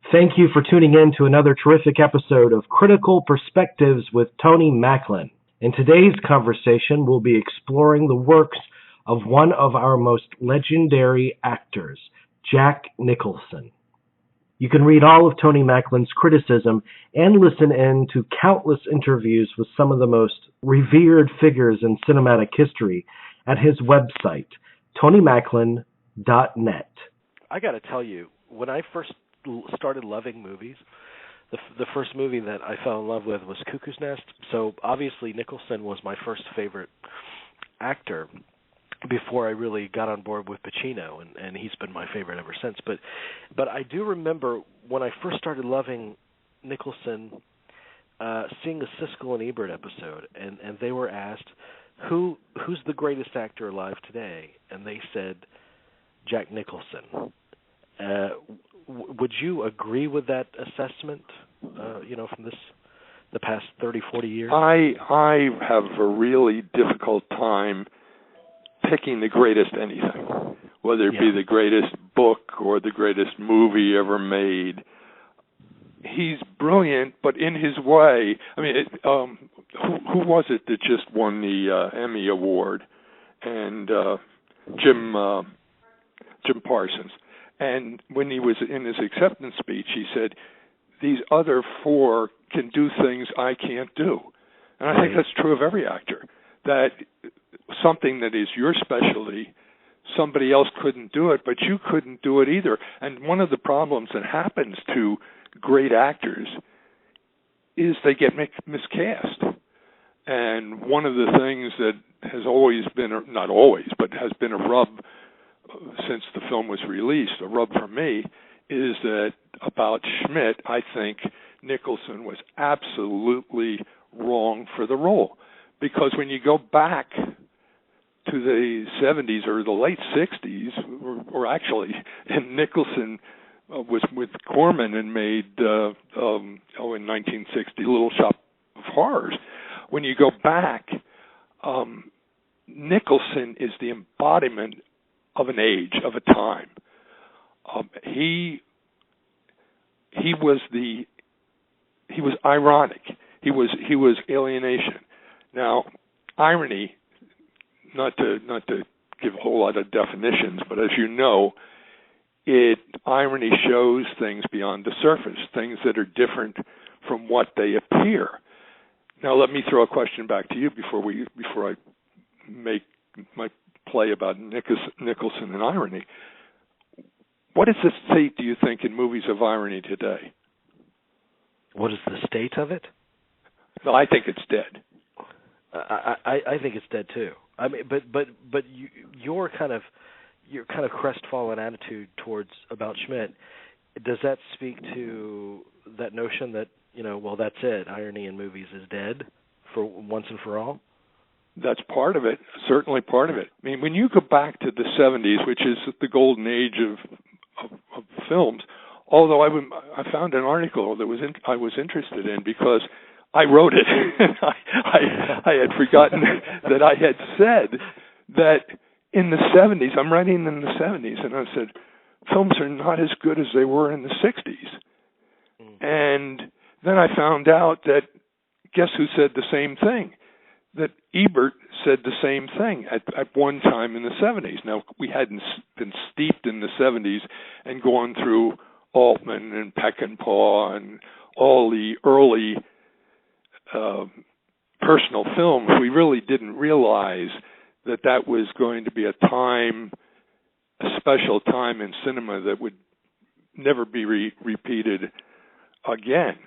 Thank you for tuning in to another terrific episode of Critical Perspectives with Tony Macklin. In today's conversation, we'll be exploring the works of one of our most legendary actors, Jack Nicholson. You can read all of Tony Macklin's criticism and listen in to countless interviews with some of the most revered figures in cinematic history at his website, tonymacklin.net. I got to tell you, when I first started loving movies, the first movie that I fell in love with was Cuckoo's Nest. So obviously Nicholson was my first favorite actor before I really got on board with Pacino, and he's been my favorite ever since. But I do remember when I first started loving Nicholson, seeing a Siskel and Ebert episode, and they were asked, who's the greatest actor alive today? And they said, Jack Nicholson. Would you agree with that assessment, from the past 30, 40 years? I have a really difficult time picking the greatest anything, whether it be the greatest book or the greatest movie ever made. He's brilliant, but in his way. I mean, who was it that just won the Emmy Award? And Jim Parsons. And when he was in his acceptance speech, he said, "These other four can do things I can't do." And I think that's true of every actor, that something that is your specialty, somebody else couldn't do it, but you couldn't do it either. And one of the problems that happens to great actors is they get miscast. And one of the things that has always been, not always, but has been a rub since the film was released, a rub for me, is that about Schmidt, I think Nicholson was absolutely wrong for the role. Because when you go back to the 70s or the late 60s, or actually, and Nicholson was with Corman and made, in 1960, Little Shop of Horrors. When you go back, Nicholson is the embodiment of an age, of a time. He was ironic. He was alienation. Now, irony, not to give a whole lot of definitions, but as you know, irony shows things beyond the surface, things that are different from what they appear. Now, let me throw a question back to you before I make my play about Nicholson and irony. What is the state, do you think, in movies of irony today? What is the state of it? No, I think it's dead. I think it's dead too. I mean, but your kind of crestfallen attitude about Schmidt, does that speak to that notion that that's it, irony in movies is dead for once and for all? That's part of it, certainly part of it. I mean, when you go back to the 70s, which is the golden age of films, although I found an article that I was interested in because I wrote it. I had forgotten that I had said that in the 70s, I'm writing in the 70s, and I said, films are not as good as they were in the 60s. And then I found out that, guess who said the same thing? That Ebert said the same thing at one time in the 70s. Now, we hadn't been steeped in the 70s and gone through Altman and Peckinpah and all the early personal films. We really didn't realize that was going to be a special time in cinema that would never be repeated again.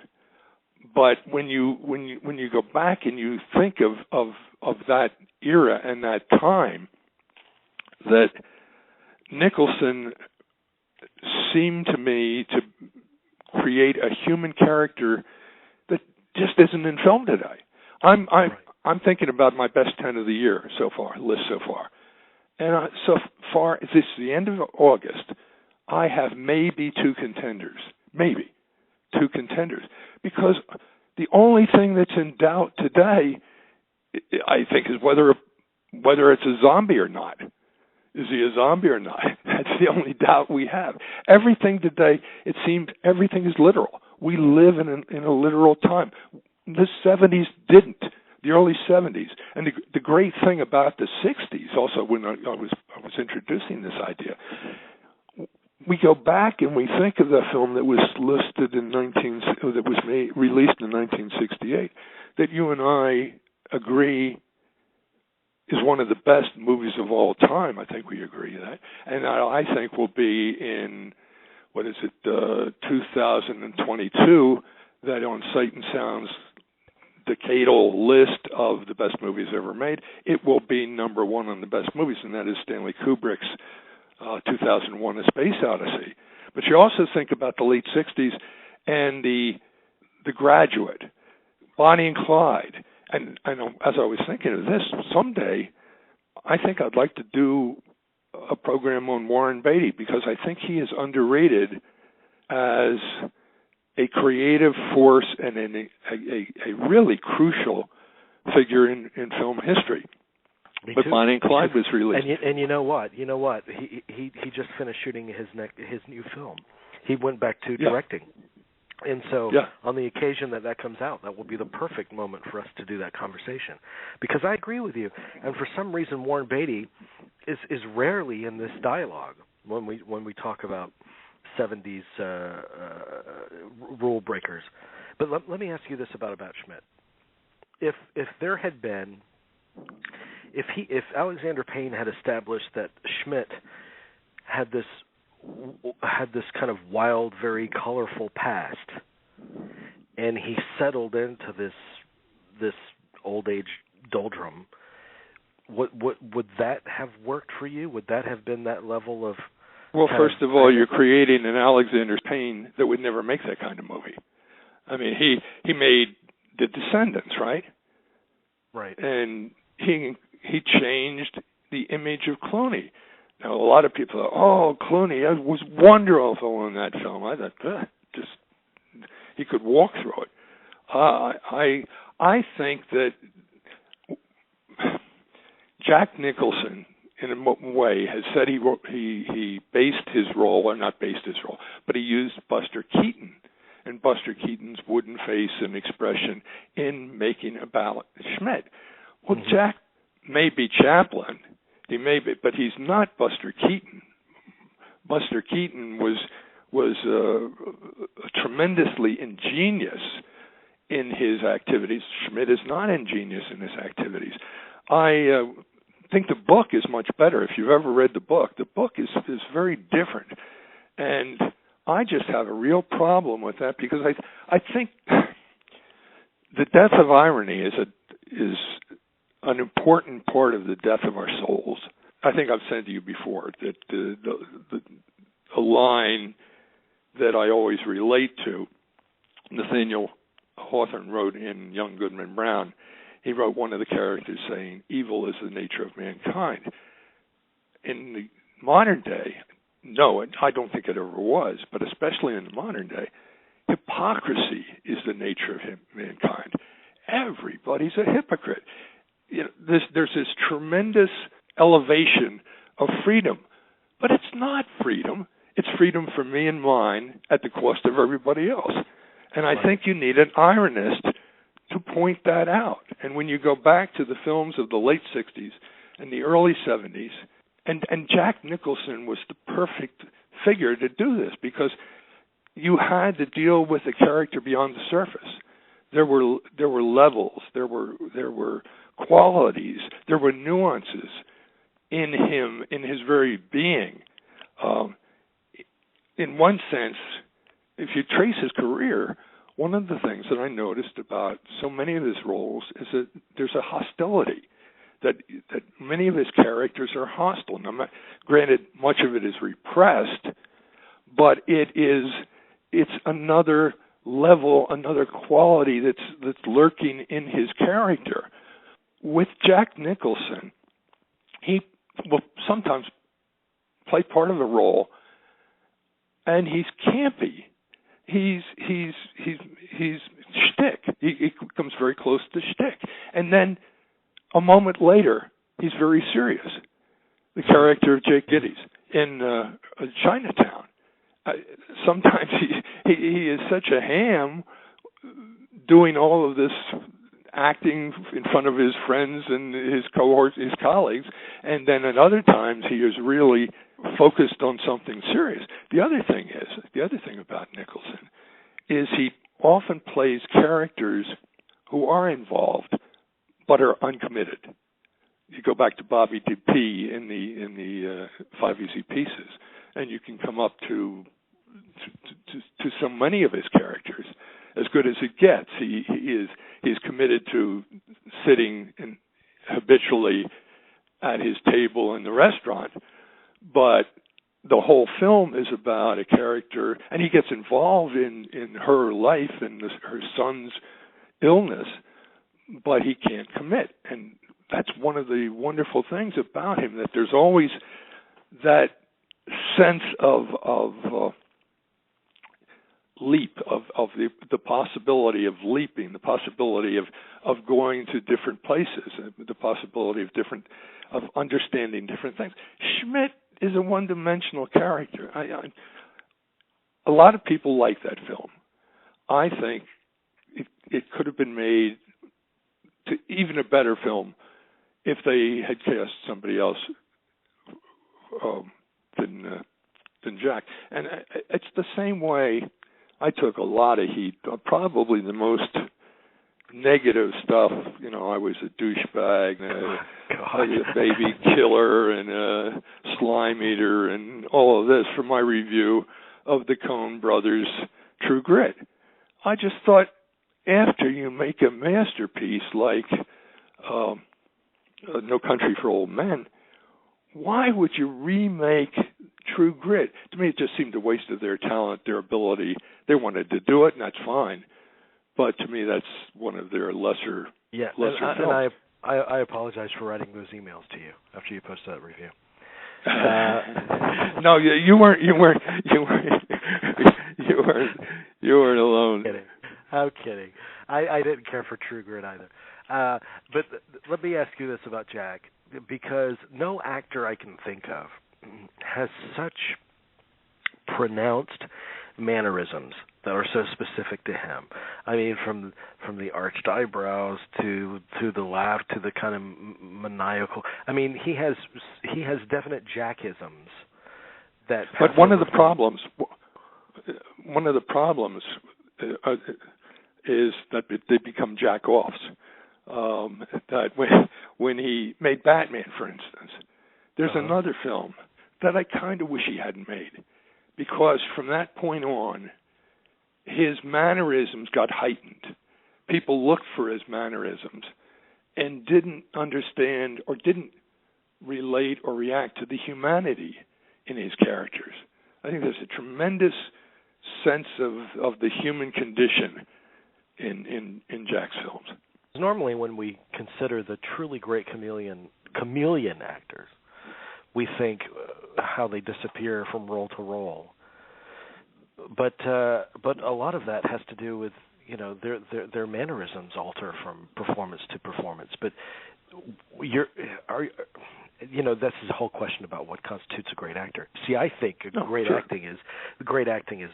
But when you go back and you think of that era and that time, that Nicholson seemed to me to create a human character that just isn't in film today. I'm thinking about my best 10 of the year so far, list so far. And so far, this is the end of August, I have maybe two contenders. Because the only thing that's in doubt today, I think, is whether it's a zombie or not. Is he a zombie or not? That's the only doubt we have. Everything today, it seems, everything is literal. We live in a literal time. The 70s didn't. The early 70s. And the great thing about the 60s, also when I was introducing this idea, we go back and we think of the film that was released in 1968, that you and I agree is one of the best movies of all time. I think we agree that. And I think will be in, 2022, that on Sight and Sound's decadal list of the best movies ever made, it will be number one on the best movies, and that is Stanley Kubrick's 2001: A Space Odyssey. But you also think about the late 60s and the Graduate, Bonnie and Clyde. And I know, as I was thinking of this, someday I think I'd like to do a program on Warren Beatty, because I think he is underrated as a creative force and a really crucial figure in film history. But Bonnie and Clyde was released. And you know what? He just finished shooting his new film. He went back to directing. And so on the occasion that comes out, that will be the perfect moment for us to do that conversation. Because I agree with you. And for some reason, Warren Beatty is rarely in this dialogue when we talk about 70s rule breakers. But let me ask you this about Schmidt. If there had been, if Alexander Payne had established that Schmidt had this kind of wild, very colorful past, and he settled into this old age doldrum, would that have worked for you? Would that have been that level of? Well, first of all, you're creating an Alexander Payne that would never make that kind of movie. I mean, he made The Descendants, right? Right. And he changed the image of Clooney. Now, a lot of people thought, oh, Clooney was wonderful in that film. I thought, he could walk through it. I think that Jack Nicholson, in a way, has said he based his role, or not based his role, but he used Buster Keaton and Buster Keaton's wooden face and expression in making about Schmidt. Well, Jack may be Chaplin. He may be, but he's not Buster Keaton. Buster Keaton was tremendously ingenious in his activities. Schmidt is not ingenious in his activities. I think the book is much better. If you've ever read the book is very different. And I just have a real problem with that, because I think the death of irony is an important part of the death of our souls. I think I've said to you before that a line that I always relate to, Nathaniel Hawthorne wrote in Young Goodman Brown. He wrote one of the characters saying, evil is the nature of mankind. In the modern day, no, I don't think it ever was, but especially in the modern day, hypocrisy is the nature of mankind. Everybody's a hypocrite. You know, there's this tremendous elevation of freedom, but it's not freedom. It's freedom for me and mine at the cost of everybody else. And I think you need an ironist to point that out. And when you go back to the films of the late 60s and the early 70s, and Jack Nicholson was the perfect figure to do this, because you had to deal with a character beyond the surface. There were levels, there were qualities, there were nuances in him, in his very being. In one sense, if you trace his career, one of the things that I noticed about so many of his roles is that there's a hostility, that many of his characters are hostile. Now, granted, much of it is repressed, but it's another level, another quality that's lurking in his character. With Jack Nicholson, he will sometimes play part of a role, and he's campy. He's shtick. He comes very close to shtick, and then a moment later, he's very serious. the character of Jake Gittes in Chinatown. Sometimes he is such a ham doing all of this acting in front of his friends and his cohorts, his colleagues, and then at other times he is really focused on something serious. The other thing about Nicholson is he often plays characters who are involved but are uncommitted. You go back to Bobby DP in the Five Easy Pieces, and you can come up to so many of his characters. As good as it gets, he's committed to sitting habitually at his table in the restaurant, but the whole film is about a character, and he gets involved in her life and her son's illness, but he can't commit. And that's one of the wonderful things about him, that there's always that sense of leap, of the possibility of leaping, the possibility of going to different places, the possibility of understanding different things. Schmidt is a one-dimensional character. A lot of people like that film. I think it could have been made to even a better film if they had cast somebody else than Jack. And it's the same way. I took a lot of heat, probably the most negative stuff. I was a douchebag, a baby killer, and a slime eater, and all of this for my review of the Coen Brothers' True Grit. I just thought, after you make a masterpiece like No Country for Old Men, why would you remake True Grit? To me, it just seemed a waste of their talent, their ability. They wanted to do it, and that's fine. But to me, that's one of their lesser films. And I apologize for writing those emails to you after you posted that review. No, you weren't alone. I'm kidding. I didn't care for True Grit either. But let me ask you this about Jack, because no actor I can think of has such pronounced mannerisms that are so specific to him. I mean, from the arched eyebrows to the laugh to the kind of maniacal. I mean, he has definite Jackisms. But one of the problems is that they become jack-offs. That when he made Batman, for instance, there's another film that I kind of wish he hadn't made, because from that point on, his mannerisms got heightened. People looked for his mannerisms and didn't understand or didn't relate or react to the humanity in his characters. I think there's a tremendous sense of the human condition in Jack's films. Normally, when we consider the truly great chameleon actors, we think how they disappear from role to role. But a lot of that has to do with their mannerisms alter from performance to performance. But this is a whole question about what constitutes a great actor. See, I think great acting is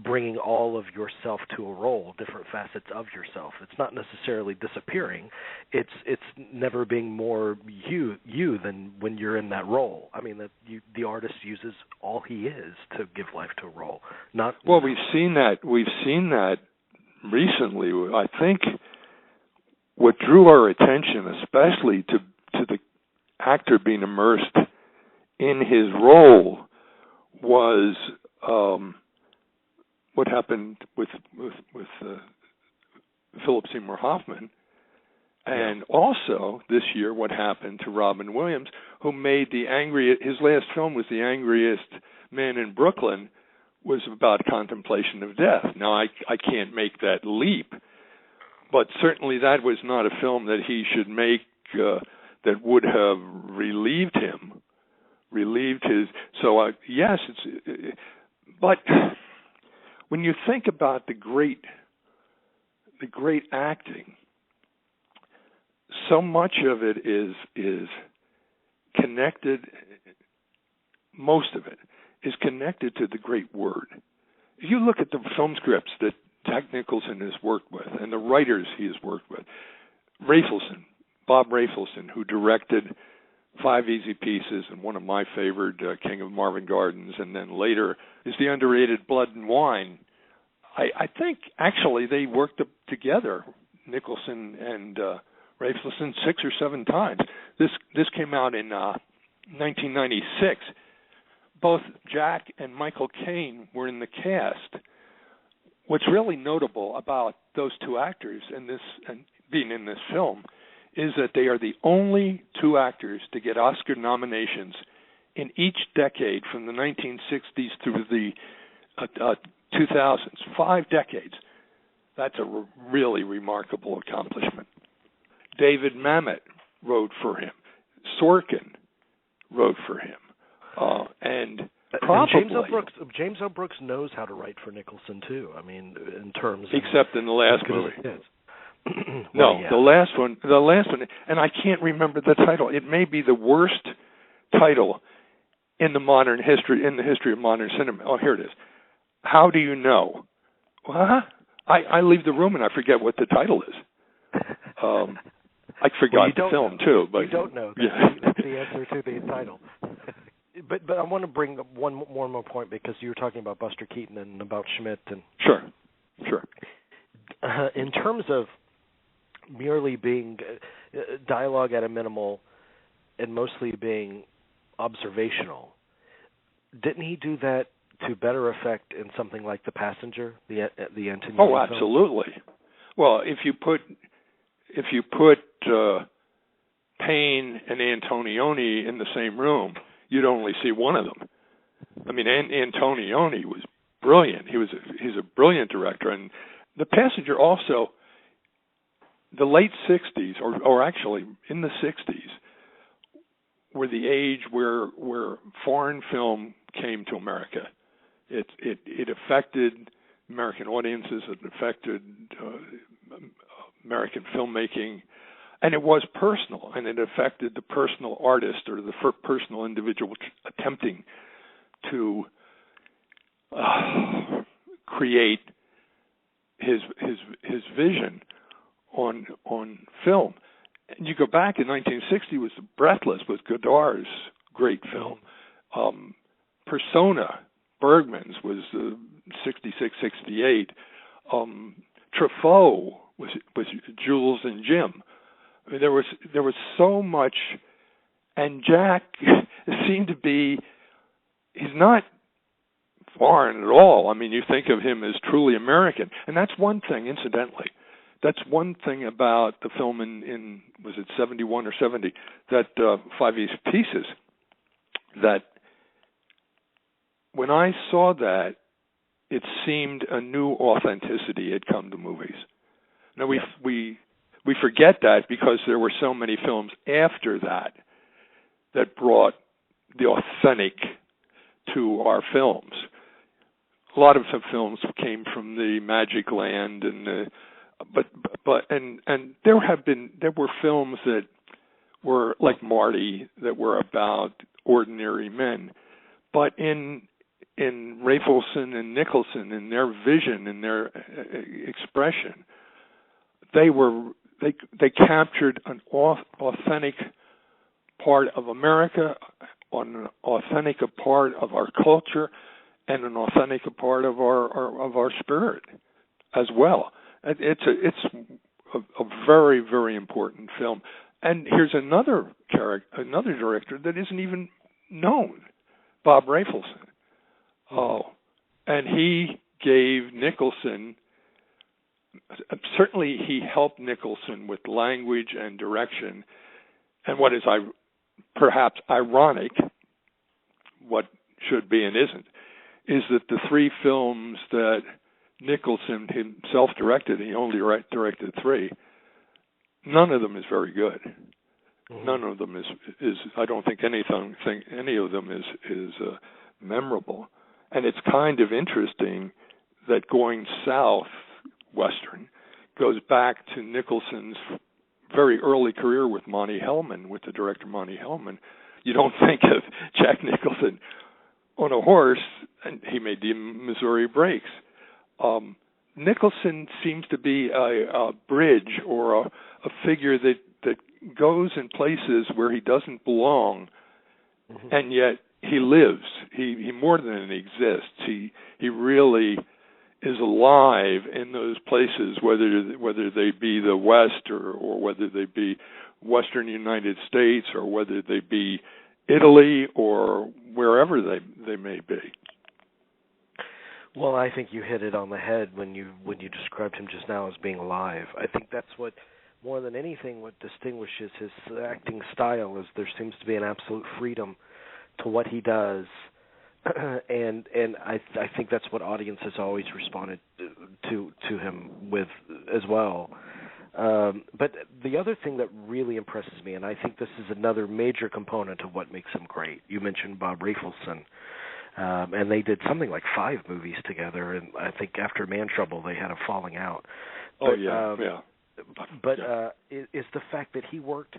bringing all of yourself to a role, different facets of yourself. It's not necessarily disappearing. It's never being more you than when you're in that role. I mean, the artist uses all he is to give life to a role. We've seen that recently. I think what drew our attention, especially to the actor being immersed in his role, was what happened with Philip Seymour Hoffman, and also this year what happened to Robin Williams, who made his last film was The Angriest Man in Brooklyn, was about contemplation of death. Now I can't make that leap, but certainly that was not a film that he should make that would have relieved his. So yes, but when you think about the great acting, so much of it is connected most of it, is connected to the great word. If you look at the film scripts that Jack Nicholson has worked with and the writers he has worked with, Bob Rafelson, who directed Five Easy Pieces and one of my favorite, King of Marvin Gardens, and then later is the underrated Blood and Wine. I think actually they worked together, Nicholson and Rafelson, 6 or 7 times. This came out in 1996. Both Jack and Michael Caine were in the cast. What's really notable about those two actors and being in this film is that they are the only 2 actors to get Oscar nominations in each decade from the 1960s through the 2000s, 5 decades. That's a really remarkable accomplishment. David Mamet wrote for him. Sorkin wrote for him. And James L. Brooks knows how to write for Nicholson too. I mean, in terms of, except in the last movie. Well, yeah. The last one, and I can't remember the title. It may be the worst title in the history of modern cinema. Oh, here it is. How Do You Know? I leave the room and I forget what the title is. I forgot the film know. Too, but you don't know. That's the answer to the title. But I want to bring up one more point, because you were talking about Buster Keaton and about Schmidt and Sure. In terms of merely being dialogue at a minimal and mostly being observational, didn't he do that to better effect in something like The Passenger, the Antonioni film? Oh, absolutely. Well, if you put Payne and Antonioni in the same room, you'd only see one of them. I mean, Antonioni was brilliant. He's a brilliant director, and The Passenger also. The late 60s, or actually in the 60s, were the age where foreign film came to America. It affected American audiences. It affected American filmmaking, and it was personal, and it affected the personal artist or the personal individual attempting to create his vision on film. And you go back in 1960 was Breathless with Godard's great film. Persona, Bergman's, was 66, 68. Truffaut was Jules and Jim. I mean, there was so much, and Jack seemed to be, he's not foreign at all. I mean, you think of him as truly American, and that's one thing, incidentally. That's one thing about the film in was it 71 or 70, that Five Easy Pieces, that when I saw that, it seemed a new authenticity had come to movies. Now, we forget that because there were so many films after that brought the authentic to our films. A lot of the films came from the Magic Land and and there were films that were like Marty that were about ordinary men, but in Rafelson and Nicholson, in their vision and their expression, they captured an authentic part of America, an authentic part of our culture, and an authentic part of our spirit as well. It's a very, very important film. And here's another director that isn't even known, Bob Rafelson. And he gave Nicholson, certainly he helped Nicholson with language and direction. And what is perhaps ironic, what should be and isn't, is that the 3 films that Nicholson himself directed, he only directed 3, none of them is very good. Mm-hmm. None of them is I don't think any of them is memorable. And it's kind of interesting that going southwestern goes back to Nicholson's very early career with Monty Hellman, with the director Monty Hellman. You don't think of Jack Nicholson on a horse, and he made the Missouri Breaks. Nicholson seems to be a bridge or a figure that goes in places where he doesn't belong, and yet he lives. He more than exists. He really is alive in those places, whether they be the West or whether they be Western United States or whether they be Italy or wherever they may be. Well, I think you hit it on the head when you described him just now as being alive. I think that's what, more than anything, what distinguishes his acting style is there seems to be an absolute freedom to what he does, and I think that's what audiences always responded to him with as well. But the other thing that really impresses me, and I think this is another major component of what makes him great, you mentioned Bob Rafelson. And they did something like 5 movies together, and I think after Man Trouble they had a falling out. But, is the fact that he worked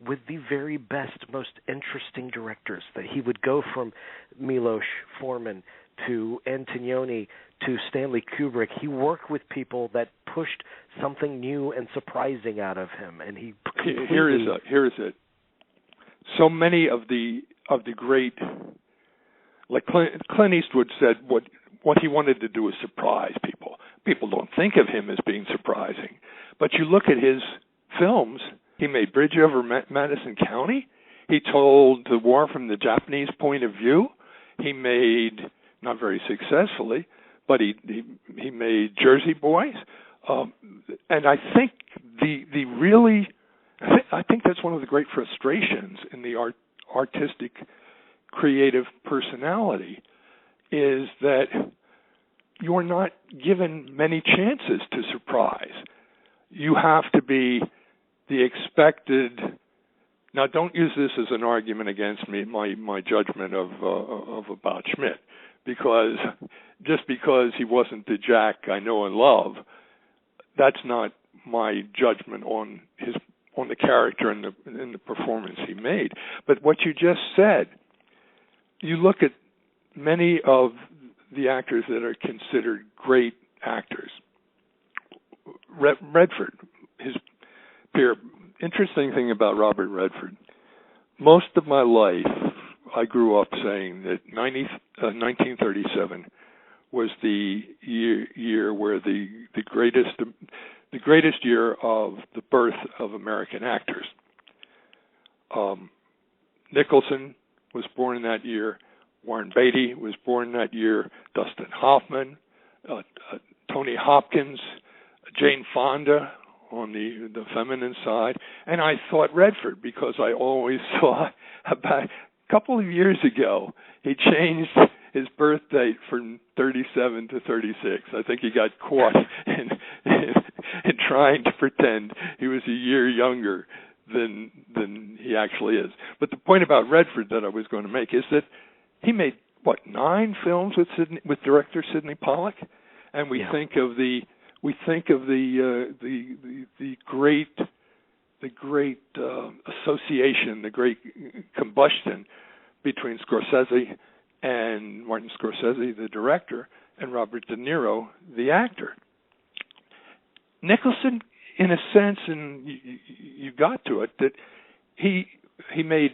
with the very best, most interesting directors, that he would go from Milos Forman to Antonioni to Stanley Kubrick. He worked with people that pushed something new and surprising out of him, and he completely... Here is it. So many of the great... Like Clint Eastwood said, what he wanted to do is surprise people. People don't think of him as being surprising. But you look at his films, he made Bridge Over Madison County. He told the war from the Japanese point of view. He made, not very successfully, but he made Jersey Boys. And I think I think that's one of the great frustrations in the artistic creative personality, is that you're not given many chances to surprise. You have to be the expected. Now, don't use this as an argument against me, my judgment of about Schmidt, because just because he wasn't the Jack I know and love, that's not my judgment on the character and the performance he made. But what you just said. You look at many of the actors that are considered great actors. Redford, his peer. Interesting thing about Robert Redford, most of my life I grew up saying that 1937 was the year where the greatest year of the birth of American actors. Nicholson was born in that year. Warren Beatty was born that year. Dustin Hoffman, Tony Hopkins, Jane Fonda on the feminine side. And I thought Redford, because I always saw about a couple of years ago, he changed his birth date from 37 to 36. I think he got caught in trying to pretend he was a year younger than he actually is. But the point about Redford that I was going to make is that he made 9 films with director Sidney Pollack, and we think of the great association, the great combustion between Scorsese and Martin Scorsese, the director, and Robert De Niro, the actor. Nicholson, in a sense, and you got to it, that he made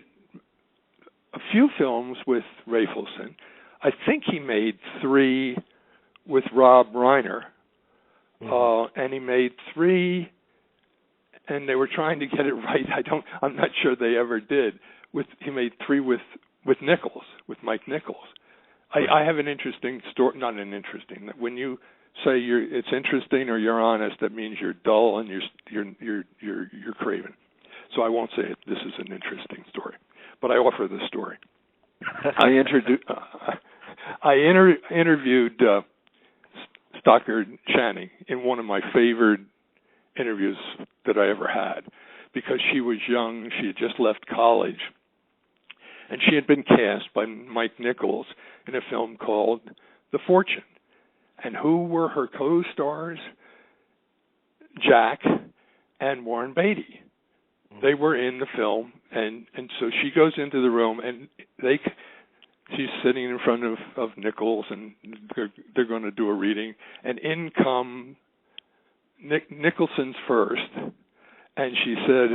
a few films with Rafelson. I think he made 3 with Rob Reiner, and he made 3, and they were trying to get it right. I'm not sure they ever did. He made 3 with Nichols, with Mike Nichols. I have an interesting story. Not an interesting. That when you say it's interesting or you're honest, that means you're dull and you're craven. So I won't say this is an interesting story, but I offer the story. I interviewed Stockard Channing in one of my favorite interviews that I ever had, because she was young. She had just left college, and she had been cast by Mike Nichols in a film called The Fortune. And who were her co-stars? Jack and Warren Beatty. They were in the film, and so she goes into the room, and she's sitting in front of Nichols, and they're going to do a reading, and in come Nicholson's first, and she says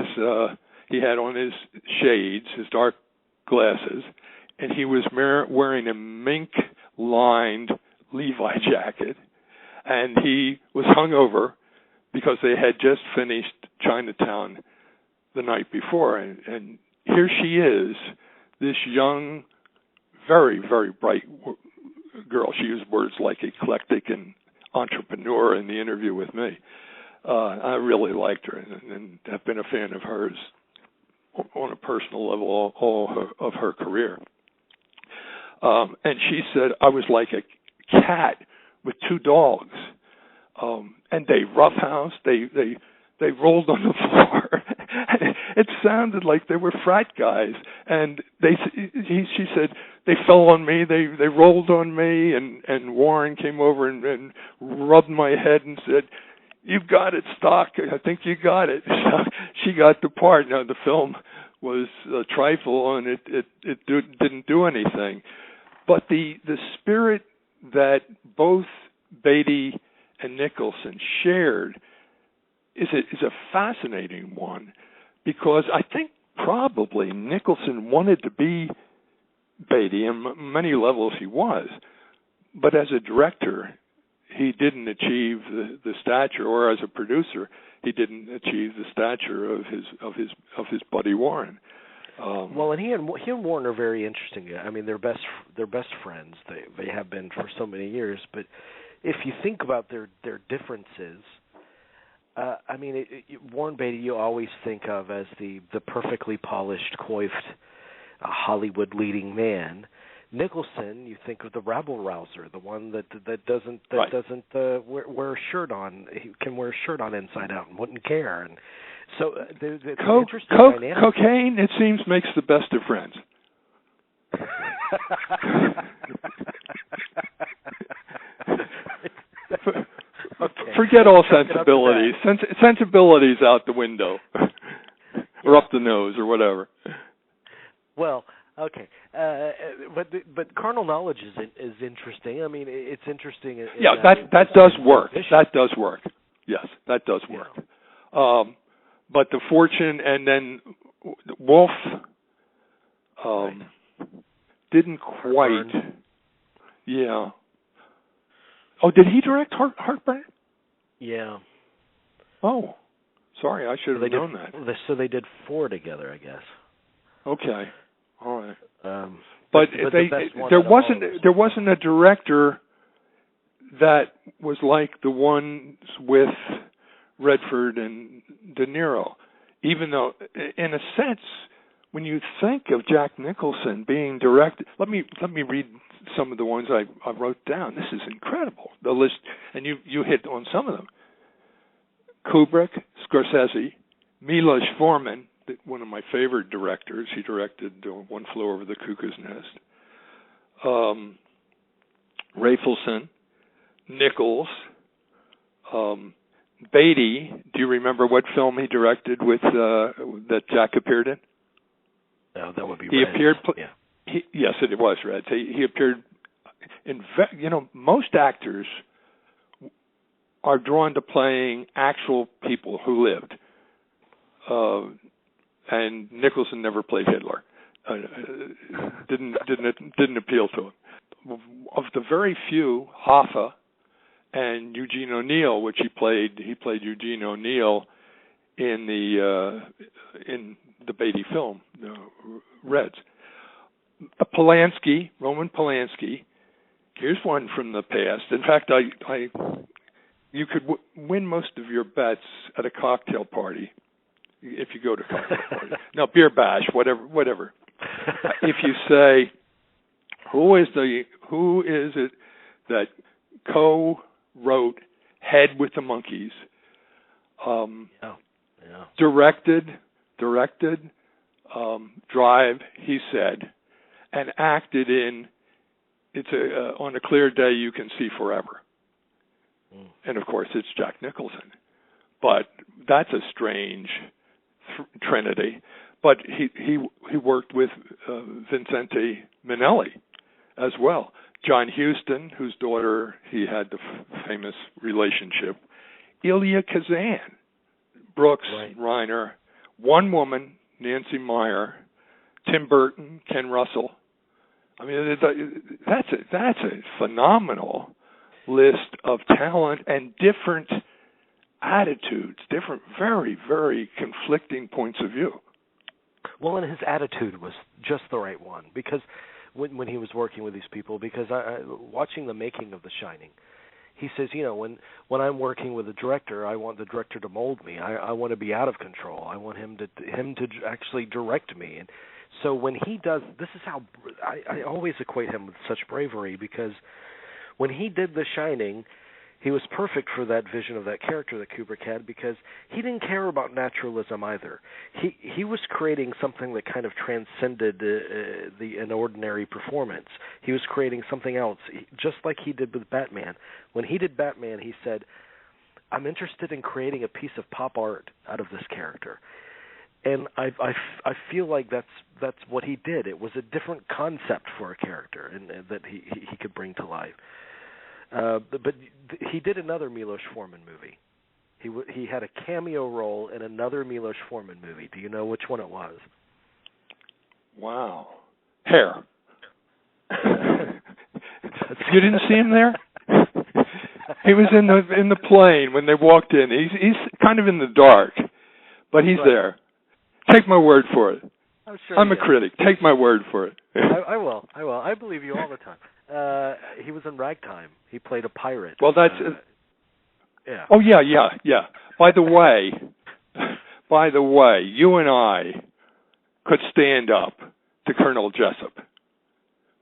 he had on his shades, his dark glasses, and he was wearing a mink-lined Levi jacket, and he was hungover because they had just finished Chinatown the night before, and here she is, this young, very, very bright girl. She used words like eclectic and entrepreneur in the interview with me. I really liked her and have been a fan of hers on a personal level all of her career. And she said, I was like a cat with two dogs. And they roughhoused, they rolled on the floor. It sounded like they were frat guys. And she said, they fell on me, they rolled on me, and Warren came over and rubbed my head and said, "You've got it, Stock. I think you got it." So she got the part. Now, the film was a trifle, and it didn't do anything. But the spirit that both Beatty and Nicholson shared is a fascinating one, because I think probably Nicholson wanted to be Beatty, and many levels he was, but as a director, he didn't achieve the stature, or as a producer, he didn't achieve the stature of his buddy Warren. Well, and he and Warren are very interesting. I mean, they're best friends. They have been for so many years. But if you think about their differences, I mean, Warren Beatty you always think of as the perfectly polished, coiffed Hollywood leading man. Nicholson, you think of the rabble rouser, the one that doesn't wear a shirt on. He can wear a shirt on inside out and wouldn't care. And so the interesting dynamic. Cocaine, it seems, makes the best of friends. Okay. Forget all sensibilities. Sensibilities out the window, or up the nose, or whatever. Well, okay, but carnal knowledge is interesting. I mean, it's interesting. That does work. That does work. Yes, that does work. Yeah. But the fortune, and then Wolf didn't quite. Heartburn. Yeah. Oh, did he direct Heartburn? Yeah. Oh, sorry, I should have known that. So they did 4 together, I guess. Okay. All right. But there wasn't a director that was like the ones with Redford and De Niro, even though, in a sense, when you think of Jack Nicholson being directed, let me read some of the ones I wrote down. This is incredible, the list, and you hit on some of them. Kubrick, Scorsese, Milos Forman, one of my favorite directors. He directed One Flew Over the Cuckoo's Nest. Rafelson, Nichols, Beatty. Do you remember what film he directed with that Jack appeared in? No, that would be he Reds. appeared. Yeah. Yes, it was Reds. He appeared in. Most actors are drawn to playing actual people who lived. And Nicholson never played Hitler. Didn't appeal to him. Of the very few, Hoffa and Eugene O'Neill, which he played Eugene O'Neill in the Beatty film, Reds. Roman Polanski. Here's one from the past. In fact, you could win most of your bets at a cocktail party if you go to a cocktail party. No, beer bash, whatever. If you say, who is it that co-wrote Head with the Monkeys? Directed Drive, he said, and acted in On a Clear Day You Can See Forever. And of course, it's Jack Nicholson. But that's a strange trinity. But he worked with Vincente Minnelli as well. John Huston, whose daughter he had the famous relationship. Elia Kazan, Brooks, right. Reiner, one woman, Nancy Meyer, Tim Burton, Ken Russell. I mean, that's a phenomenal list of talent and different attitudes, different, very, very conflicting points of view. Well, and his attitude was just the right one, because when he was working with these people, because watching the making of The Shining, he says, when I'm working with a director, I want the director to mold me. I want to be out of control. I want him to actually direct me. And so when he does, this is how I always equate him with such bravery, because when he did The Shining, he was perfect for that vision of that character that Kubrick had, because he didn't care about naturalism either. He was creating something that kind of transcended an ordinary performance. He was creating something else, just like he did with Batman. When he did Batman, he said, I'm interested in creating a piece of pop art out of this character. And I feel like that's what he did. It was a different concept for a character and that he could bring to life. But he did another Milos Forman movie. He had a cameo role in another Milos Forman movie. Do you know which one it was? Wow. Hair. You didn't see him there? He was in the plane when they walked in. He's kind of in the dark, but he's there. Take my word for it. I'm a critic. Take my word for it. I will. I believe you all the time. He was in Ragtime. He played a pirate. Well, that's yeah. Oh yeah. By the way, you and I could stand up to Colonel Jessup.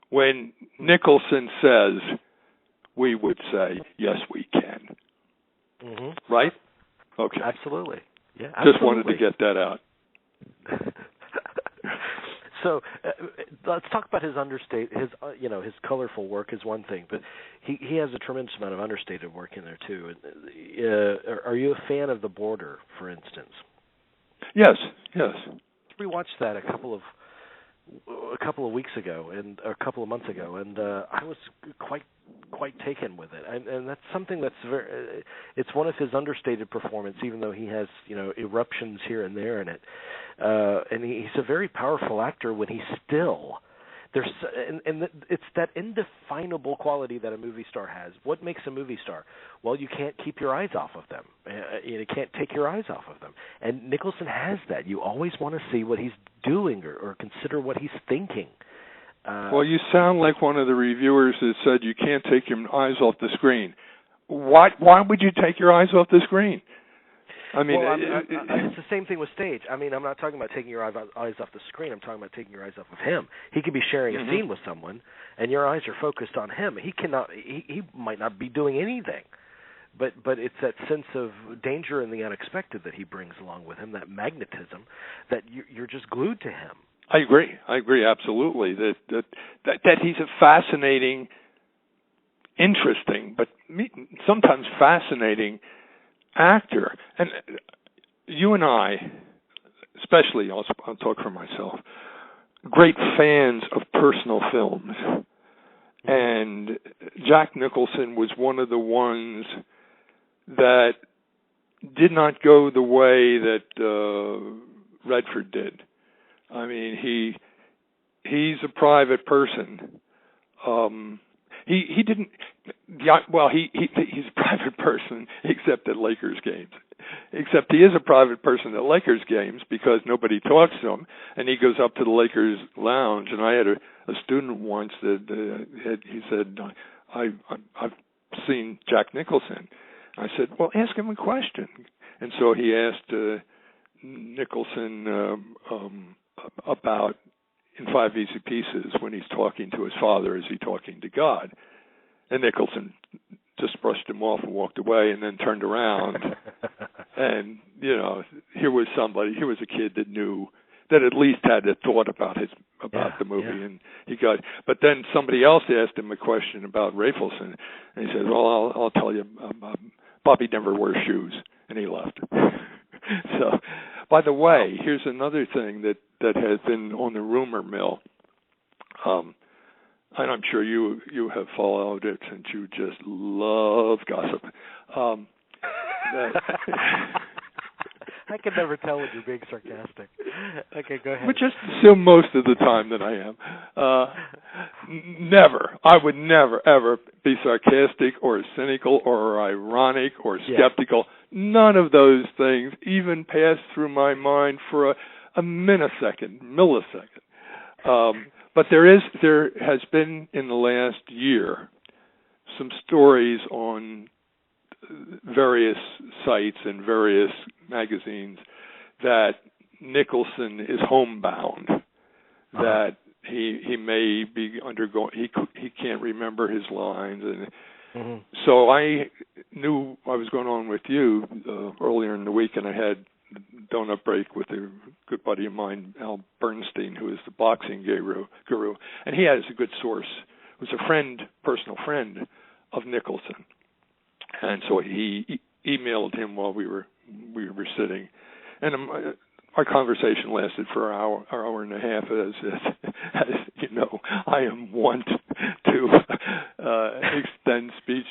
When Nicholson says, we would say, yes, we can. Mm-hmm. Right? Okay. Absolutely. Yeah. Absolutely. Just wanted to get that out. So let's talk about his understated. His colorful work is one thing, but he has a tremendous amount of understated work in there too. Are you a fan of The Border, for instance? Yes. We watched that a couple of weeks ago and a couple of months ago, and I was quite taken with it. And that's something that's it's one of his understated performances, even though he has eruptions here and there in it. And he's a very powerful actor when he's still. It's that indefinable quality that a movie star has. What makes a movie star? Well, you can't keep your eyes off of them. You can't take your eyes off of them. And Nicholson has that. You always want to see what he's doing or consider what he's thinking. Well, you sound like one of the reviewers that said you can't take your eyes off the screen. Why would you take your eyes off the screen? I mean, it's the same thing with stage. I mean, I'm not talking about taking your eyes off the screen. I'm talking about taking your eyes off of him. He could be sharing a scene with someone, and your eyes are focused on him. He might not be doing anything, but it's that sense of danger and the unexpected that he brings along with him, that magnetism, that you're just glued to him. I agree absolutely that he's a fascinating, interesting, but sometimes fascinating actor. And you and I, especially, I'll talk for myself, great fans of personal films. And Jack Nicholson was one of the ones that did not go the way that Redford did. I mean, he's a private person. He didn't. Well, he's a private person except at Lakers games. Except he is a private person at Lakers games because nobody talks to him, and he goes up to the Lakers lounge. And I had a student once that he said, "I've seen Jack Nicholson." I said, "Well, ask him a question." And so he asked Nicholson about in 5 Easy Pieces when he's talking to his father, is he talking to God? And Nicholson just brushed him off and walked away, and then turned around. And here was a kid that knew, that at least had a thought about the movie, and he got. But then somebody else asked him a question about Rafelson, and he said, "Well, I'll tell you, Bobby never wears shoes," and he left. So, by the way, here's another thing that has been on the rumor mill. and I'm sure you have followed it since you just love gossip. I can never tell when you're being sarcastic. Okay, go ahead. But just assume most of the time that I am. Never. I would never, ever be sarcastic or cynical or ironic or skeptical. Yeah. None of those things even pass through my mind for a millisecond. But there has been in the last year some stories on various sites and various magazines that Nicholson is homebound, that he may be undergoing, he can't remember his lines, and so I knew I was going on with you earlier in the week, and I had donut break with a good buddy of mine, Al Bernstein, who is the boxing guru, and he has a good source. Was a friend, personal friend of Nicholson. And so he emailed him while we were sitting, and our conversation lasted for an hour and a half. As you know, I am wont to extend speech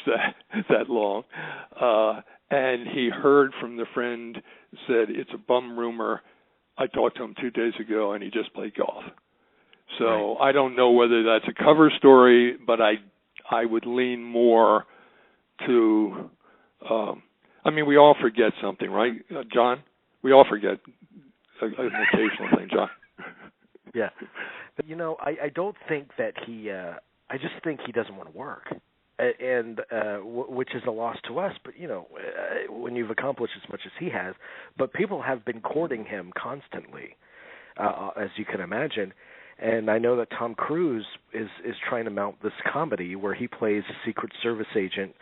that long. And he heard from the friend, said it's a bum rumor. I talked to him 2 days ago, and he just played golf. So I don't know whether that's a cover story, but I would lean more to, we all forget something, right, John? We all forget an occasional thing, John. Yeah. But, I don't think that I just think he doesn't want to work, and which is a loss to us, but, when you've accomplished as much as he has. But people have been courting him constantly, as you can imagine. And I know that Tom Cruise is trying to mount this comedy where he plays a Secret Service agent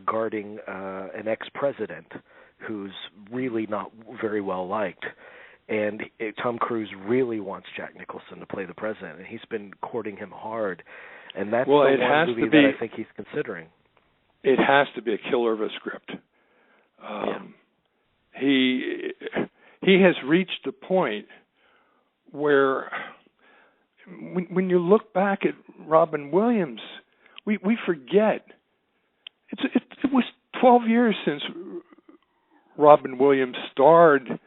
guarding an ex-president who's really not very well liked. And Tom Cruise really wants Jack Nicholson to play the president, and he's been courting him hard. And that's the one movie that I think he's considering. It has to be a killer of a script. He has reached a point where when you look back at Robin Williams, we forget. It was 12 years since Robin Williams starred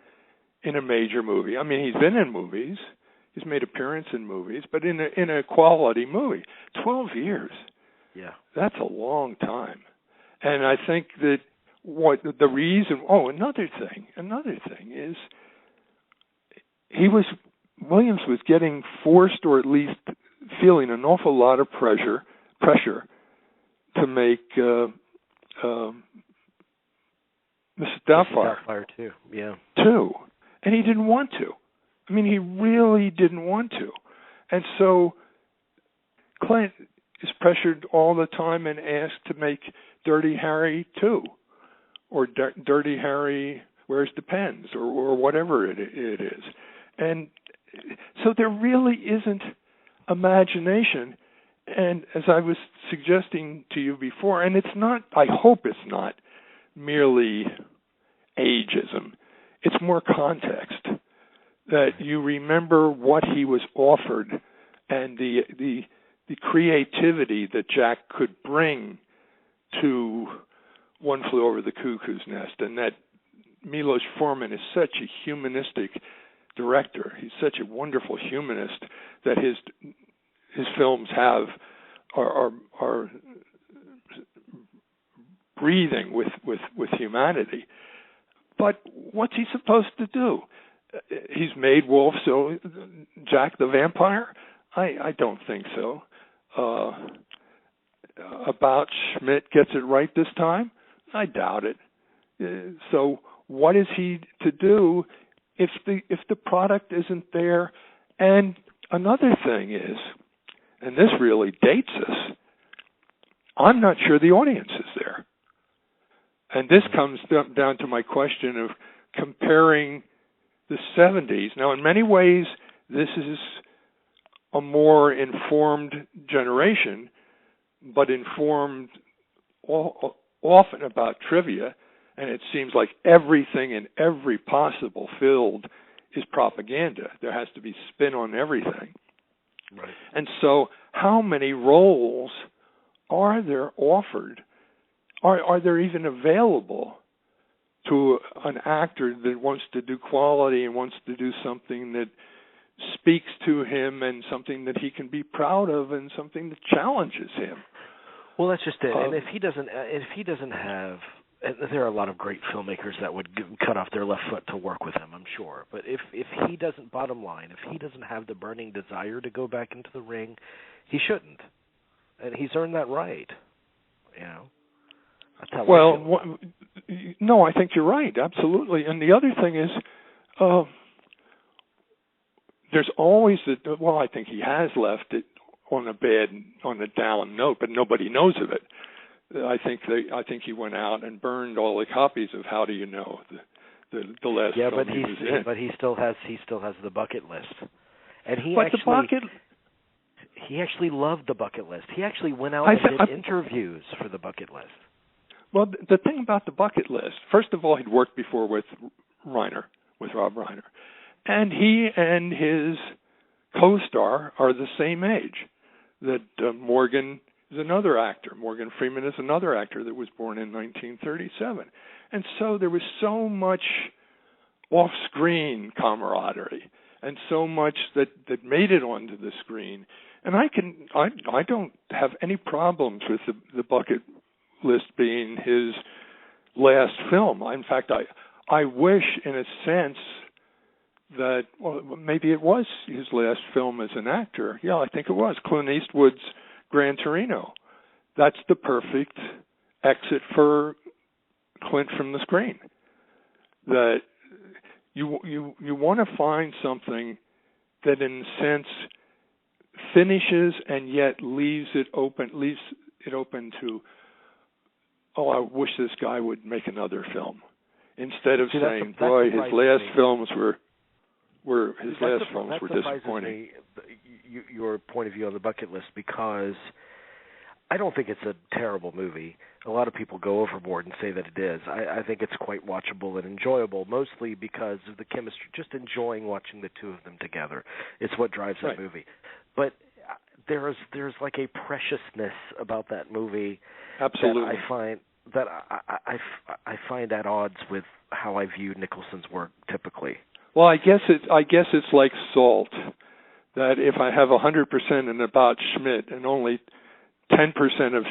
in a major movie. I mean, he's been in movies. He's made appearance in movies, but in a quality movie. 12 years. Yeah. That's a long time. And I think that the reason, another thing is Williams was getting forced, or at least feeling an awful lot of pressure to make Mrs. Doubtfire 2, yeah. 2. And he didn't want to. I mean, he really didn't want to. And so Clint is pressured all the time and asked to make Dirty Harry 2, or Dirty Harry Wears Depends, or whatever it is. And so there really isn't imagination. And as I was suggesting to you before, and it's not, I hope it's not merely ageism. It's more context, that you remember what he was offered and the creativity that Jack could bring to One Flew Over the Cuckoo's Nest, and that Milos Forman is such a humanistic director. He's such a wonderful humanist that his films are breathing with humanity. But what's he supposed to do? He's made Wolf, so Jack the Vampire? I don't think so. About Schmidt gets it right this time? I doubt it. So what is he to do if the product isn't there? And another thing is, and this really dates us, I'm not sure the audience is there. And this comes down to my question of comparing the 70s. Now, in many ways, this is a more informed generation, but informed often about trivia, and it seems like everything in every possible field is propaganda. There has to be spin on everything. Right. And so how many roles are there offered? Are there even available to an actor that wants to do quality and wants to do something that speaks to him and something that he can be proud of and something that challenges him? Well, that's just it. And if he doesn't have, and there are a lot of great filmmakers that would cut off their left foot to work with him, I'm sure. But if he doesn't, bottom line, if he doesn't have the burning desire to go back into the ring, he shouldn't. And he's earned that right. You know. No, I think you're right, absolutely. And the other thing is, there's always I think he has left it on a down note, but nobody knows of it. I think he went out and burned all the copies of How Do You Know, the last film he was in. But he still has the bucket list, and he actually loved the bucket list. He actually went out and did interviews for the bucket list. Well, the thing about the bucket list, first of all, he'd worked before with Rob Reiner. And he and his co-star are the same age. That Morgan is another actor. Morgan Freeman is another actor that was born in 1937. And so there was so much off-screen camaraderie and so much that made it onto the screen. And I don't have any problems with the bucket list being his last film. In fact, I wish, in a sense, that maybe it was his last film as an actor. Yeah, I think it was. Clint Eastwood's Gran Torino. That's the perfect exit for Clint from the screen. That you want to find something that, in a sense, finishes and yet leaves it open to, I wish this guy would make another film. Instead of saying, boy, his last films were disappointing. Your point of view on the bucket list, because I don't think it's a terrible movie. A lot of people go overboard and say that it is. I think it's quite watchable and enjoyable, mostly because of the chemistry, just enjoying watching the two of them together. It's what drives that movie. But there's like a preciousness about that movie. Absolutely. that I find at odds with how I view Nicholson's work typically. Well, I guess it's like salt. That if I have 100% in about Schmidt and only 10% of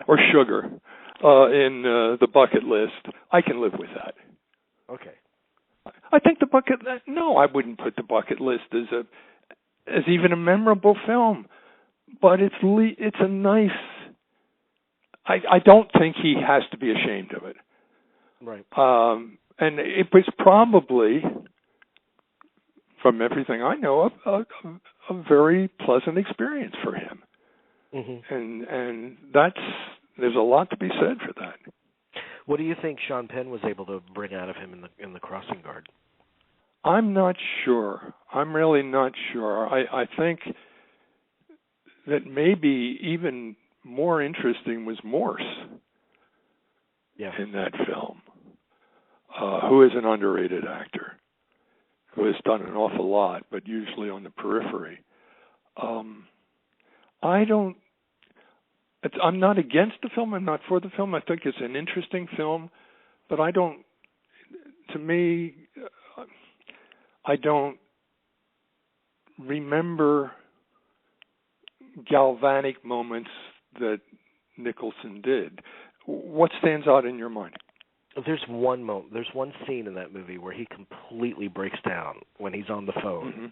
or sugar in the bucket list, I can live with that. Okay. I think the bucket. No, I wouldn't put the bucket list as even a memorable film, but it's a nice. I don't think he has to be ashamed of it. Right. And it was probably, from everything I know, a very pleasant experience for him. Mm-hmm. And there's a lot to be said for that. What do you think Sean Penn was able to bring out of him in the Crossing Guard? I'm not sure. I'm really not sure. I think that maybe even more interesting was Morse in that film, who is an underrated actor, who has done an awful lot, but usually on the periphery. I'm not against the film. I'm not for the film. I think it's an interesting film, but I don't remember galvanic moments that Nicholson did. What stands out in your mind? There's one moment. There's one scene in that movie where he completely breaks down when he's on the phone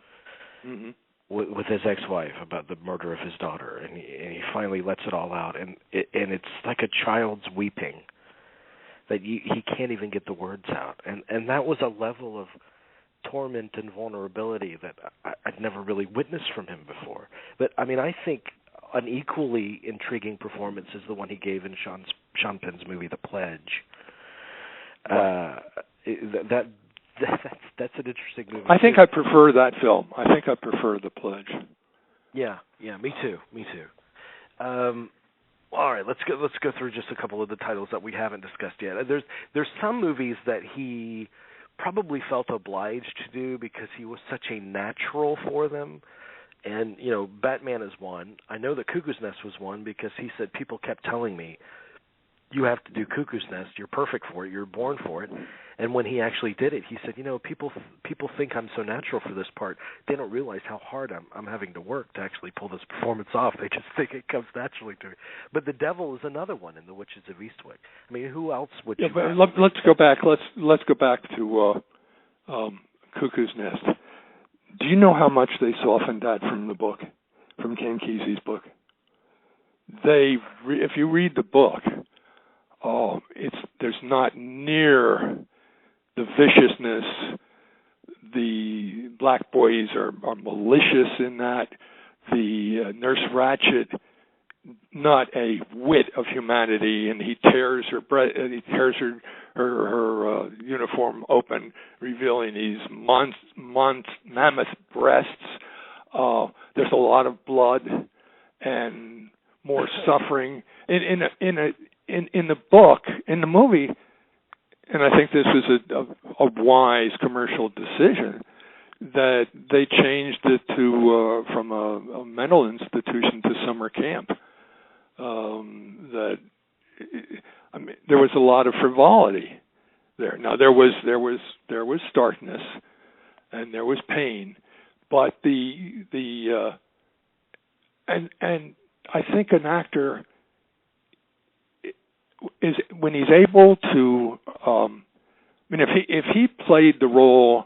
with his ex-wife about the murder of his daughter, and he finally lets it all out, and it's like a child's weeping that he can't even get the words out, and that was a level of torment and vulnerability that I'd never really witnessed from him before. But I mean, I think an equally intriguing performance is the one he gave in Sean Penn's movie, The Pledge. That's an interesting movie. I think I prefer that film. I think I prefer The Pledge. Yeah, me too. All right, let's go through just a couple of the titles that we haven't discussed yet. There's some movies that he probably felt obliged to do because he was such a natural for them. And, Batman is one. I know that Cuckoo's Nest was one because he said people kept telling me, you have to do Cuckoo's Nest. You're perfect for it. You're born for it. And when he actually did it, he said, people think I'm so natural for this part. They don't realize how hard I'm having to work to actually pull this performance off. They just think it comes naturally to me. But the devil is another one in The Witches of Eastwick. I mean, who else would you? But let's go back. Let's go back to Cuckoo's Nest. Do you know how much they softened that from the book, from Ken Kesey's book? If you read the book, there's not near the viciousness. The black boys are malicious in that. The Nurse Ratched, not a whit of humanity, and he tears her uniform open, revealing these mammoth breasts. There's a lot of blood and more suffering in the book. In the movie, and I think this was a wise commercial decision, that they changed it to from a mental institution to summer camp. There was a lot of frivolity there. Now there was starkness and there was pain, but and I think an actor is, when he's able to, if he played the role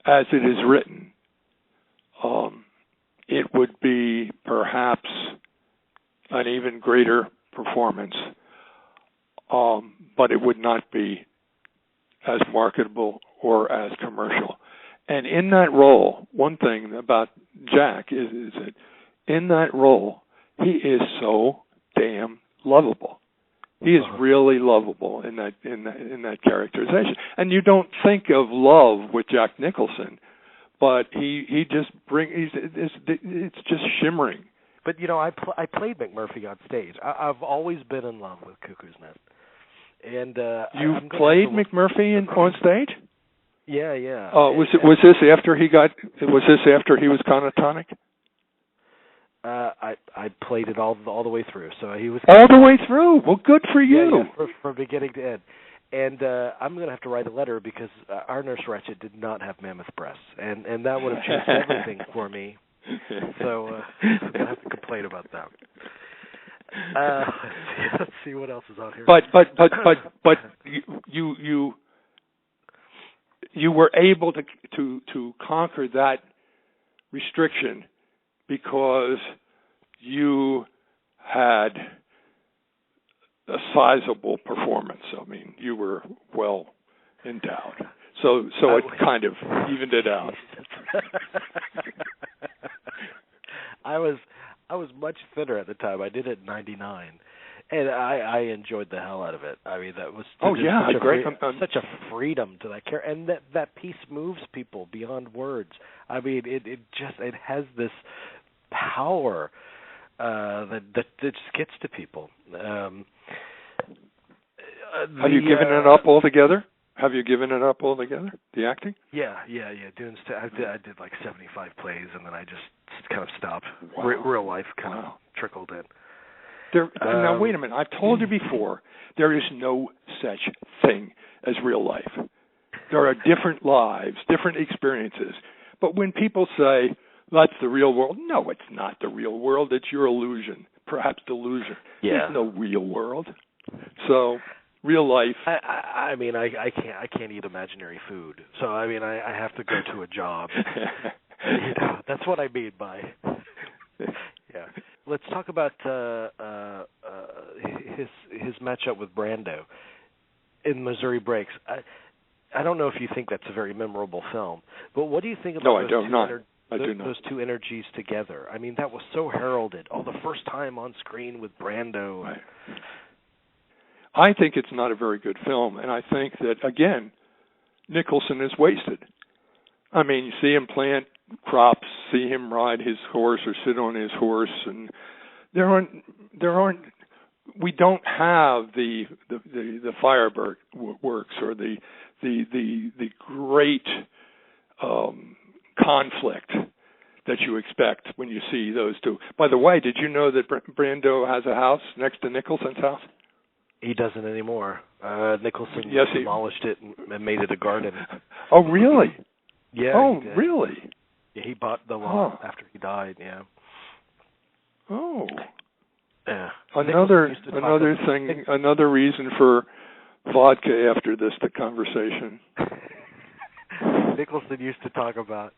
as it is written, it would be perhaps an even greater performance, but it would not be as marketable or as commercial. And in that role, one thing about Jack is that in that role, he is so damn lovable. He is really lovable in that characterization. And you don't think of love with Jack Nicholson, but he just it's just shimmering. But I played McMurphy on stage. I've always been in love with Cuckoo's Nest. And you played McMurphy on stage? Yeah, yeah. Was this after he was catatonic? I played it all the way through. So he was all the way through. Well, good for you. Yeah, from beginning to end. And I'm going to have to write a letter because our Nurse Ratched did not have mammoth breasts, and that would have changed everything for me. So I'm going to have to complain about that. Let's see what else is on here. But you were able to conquer that restriction because you had a sizable performance. I mean, you were well endowed. So it kind of evened it out. I was much thinner at the time. I did it in '99, and I enjoyed the hell out of it. I mean, that was such a freedom to that character, and that piece moves people beyond words. I mean, it has this power that just gets to people. Have you given it up altogether? Have you given it up altogether, the acting? Yeah. I did like 75 plays, and then I just kind of stopped. Wow. Real life kind of trickled in. Now, wait a minute. I've told you before, there is no such thing as real life. There are different lives, different experiences. But when people say, that's the real world, no, it's not the real world. It's your illusion, perhaps delusion. Yeah. There's no real world. So real life. I mean, I can't eat imaginary food. So I mean, I have to go to a job. That's what I mean by. Yeah. Let's talk about his matchup with Brando in Missouri Breaks. I don't know if you think that's a very memorable film, but what do you think about those two energies together? I mean, that was so heralded. The first time on screen with Brando. Right. I think it's not a very good film, and I think that, again, Nicholson is wasted. I mean, you see him plant crops, see him ride his horse or sit on his horse, and there aren't. We don't have the fireworks or the the great conflict that you expect when you see those two. By the way, did you know that Brando has a house next to Nicholson's house? He doesn't anymore. Nicholson demolished it and made it a garden. Oh, really? Yeah. Oh, really? Yeah, he bought the lot after he died. Yeah. Oh. Yeah. Another thing, another reason for vodka after this conversation. Nicholson used to talk about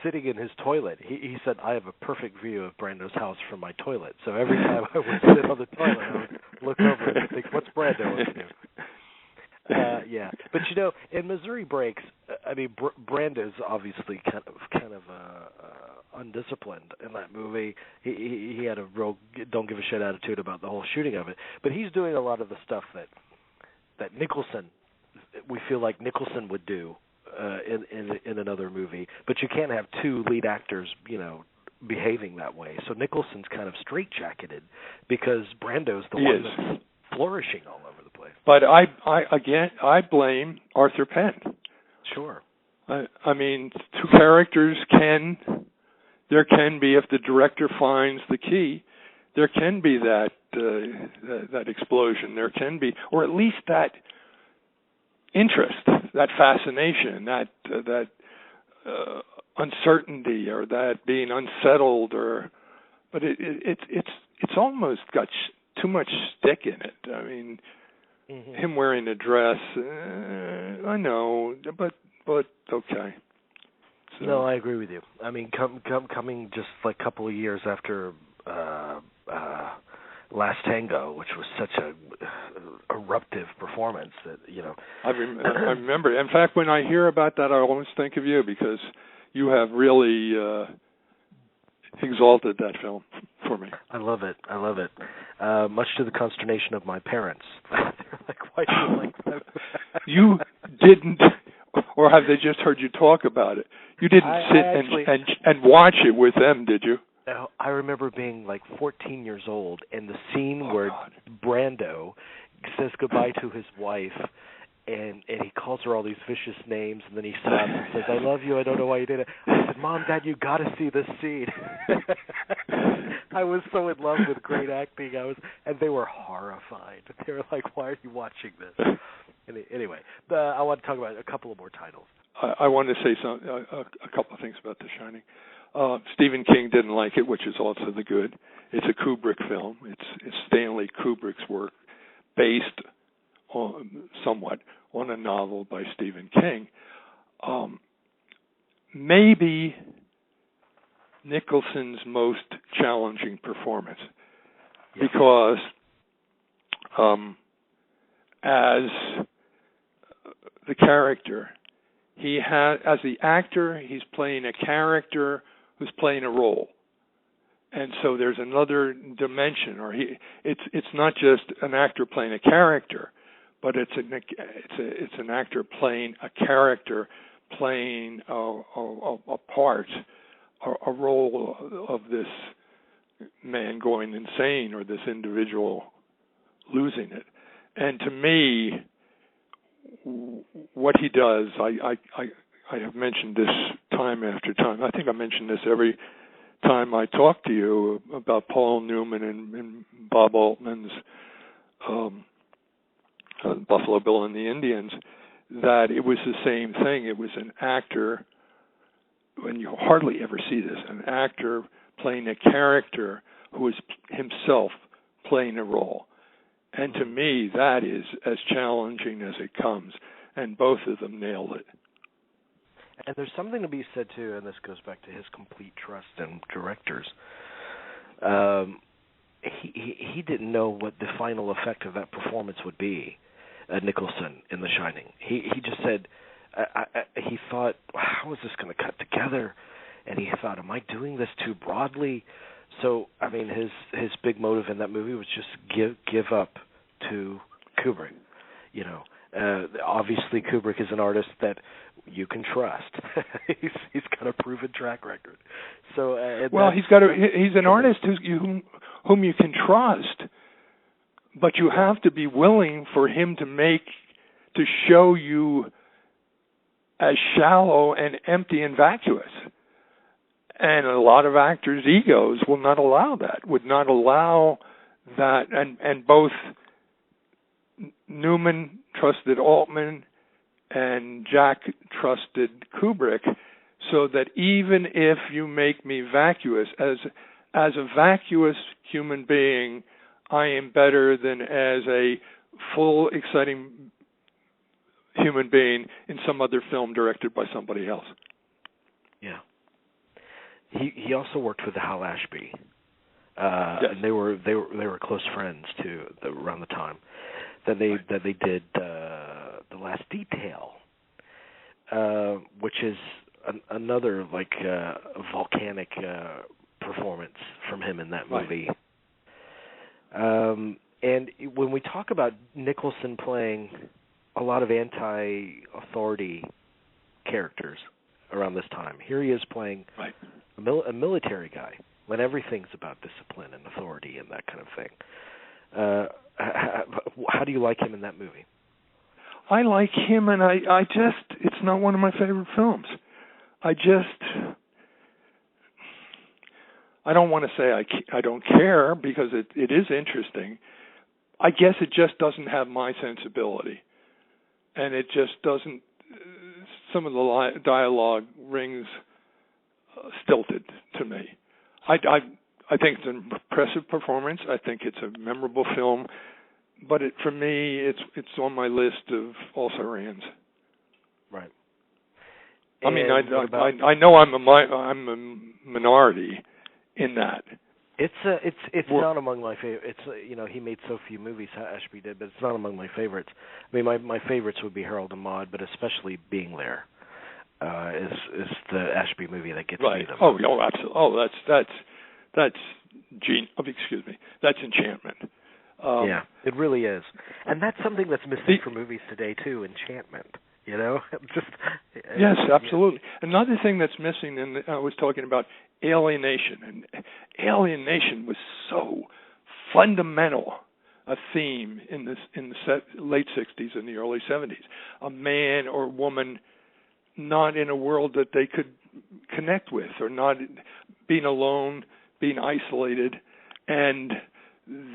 sitting in his toilet. He said, I have a perfect view of Brando's house from my toilet. So every time I would sit on the toilet, I would look over and think, what's Brando up to? Yeah. But, in Missouri Breaks, I mean, Brando's obviously kind of undisciplined in that movie. He had a real don't give a shit attitude about the whole shooting of it. But he's doing a lot of the stuff that Nicholson, we feel like Nicholson would do in another movie. But you can't have two lead actors, behaving that way. So Nicholson's kind of straitjacketed because Brando's the one that's flourishing all over the place. But I blame Arthur Penn. Sure. I mean, two characters there can be, if the director finds the key, there can be that explosion. There can be, or at least that interest, that fascination, that uncertainty, or that being unsettled, but it's almost got too much stick in it. I mean, him wearing a dress, I know, but okay. So. No, I agree with you. I mean, coming just like a couple of years after Last Tango, which was such a eruptive performance that I remember. In fact, when I hear about that, I always think of you because you have really exalted that film for me. I love it. Much to the consternation of my parents. They're like, why do you like that? You didn't, or have they just heard you talk about it? You didn't sit and watch it with them, did you? No, I remember being like 14 years old, and the scene where Brando says goodbye to his wife, and he calls her all these vicious names, and then he stops and says, I love you, I don't know why you did it. I said, Mom, Dad, you got to see this scene. I was so in love with great acting, and they were horrified. They were like, why are you watching this? Anyway, I want to talk about a couple of more titles. I want to say a couple of things about The Shining. Stephen King didn't like it, which is also the good. It's a Kubrick film. It's Stanley Kubrick's work, based somewhat on a novel by Stephen King. Maybe Nicholson's most challenging performance, because as the character, as the actor, he's playing a character who's playing a role. And so there's another dimension, or it's not just an actor playing a character, but it's an actor playing a character, playing a part, a role of this man going insane, or this individual losing it. And to me, what he does, I have mentioned this time after time. I think I mention this every time I talk to you about Paul Newman and Bob Altman's Buffalo Bill and the Indians, that it was the same thing. It was an actor, and you hardly ever see this, an actor playing a character who is himself playing a role. And to me, that is as challenging as it comes, and both of them nailed it. And there's something to be said, too, and this goes back to his complete trust in directors. He didn't know what the final effect of that performance would be, Nicholson in The Shining. He just said, he thought, how is this going to cut together? And he thought, am I doing this too broadly? So, I mean, his big motive in that movie was just give up to Kubrick. Obviously Kubrick is an artist that you can trust. he's got a proven track record. So, he's an artist whom you can trust, but you have to be willing for him to to show you as shallow and empty and vacuous. And a lot of actors' egos will not allow that, would not allow that. And both Newman trusted Altman and Jack trusted Kubrick, so that even if you make me vacuous, as a vacuous human being, I am better than as a full, exciting human being in some other film directed by somebody else. Yeah. He also worked with Hal Ashby. Yes. And they were close friends too around the time that they did The Last Detail, which is another volcanic performance from him in that movie. Right. And when we talk about Nicholson playing a lot of anti-authority characters around this time, here he is playing a military guy when everything's about discipline and authority and that kind of thing. How do you like him in that movie? I like him, and I just, it's not one of my favorite films. I don't want to say I don't care, because it is interesting. I guess it just doesn't have my sensibility. And it just doesn't, some of the dialogue rings stilted to me. I think it's an impressive performance. I think it's a memorable film. But for me, it's on my list of also-rans. Right. I mean, I know I'm a minority in that. It's not among my favorites. He made so few movies, Ashby did, but it's not among my favorites. I mean, my favorites would be Harold and Maude, but especially Being There is the Ashby movie that gets me the most. Oh, absolutely. Oh, that's Enchantment. Yeah, it really is, and that's something that's missing from movies today too. Enchantment. Yes, absolutely. Another thing that's missing, and I was talking about alienation, and alienation was so fundamental a theme in the late 60s and the early 70s. A man or woman not in a world that they could connect with, or not being alone, being isolated, and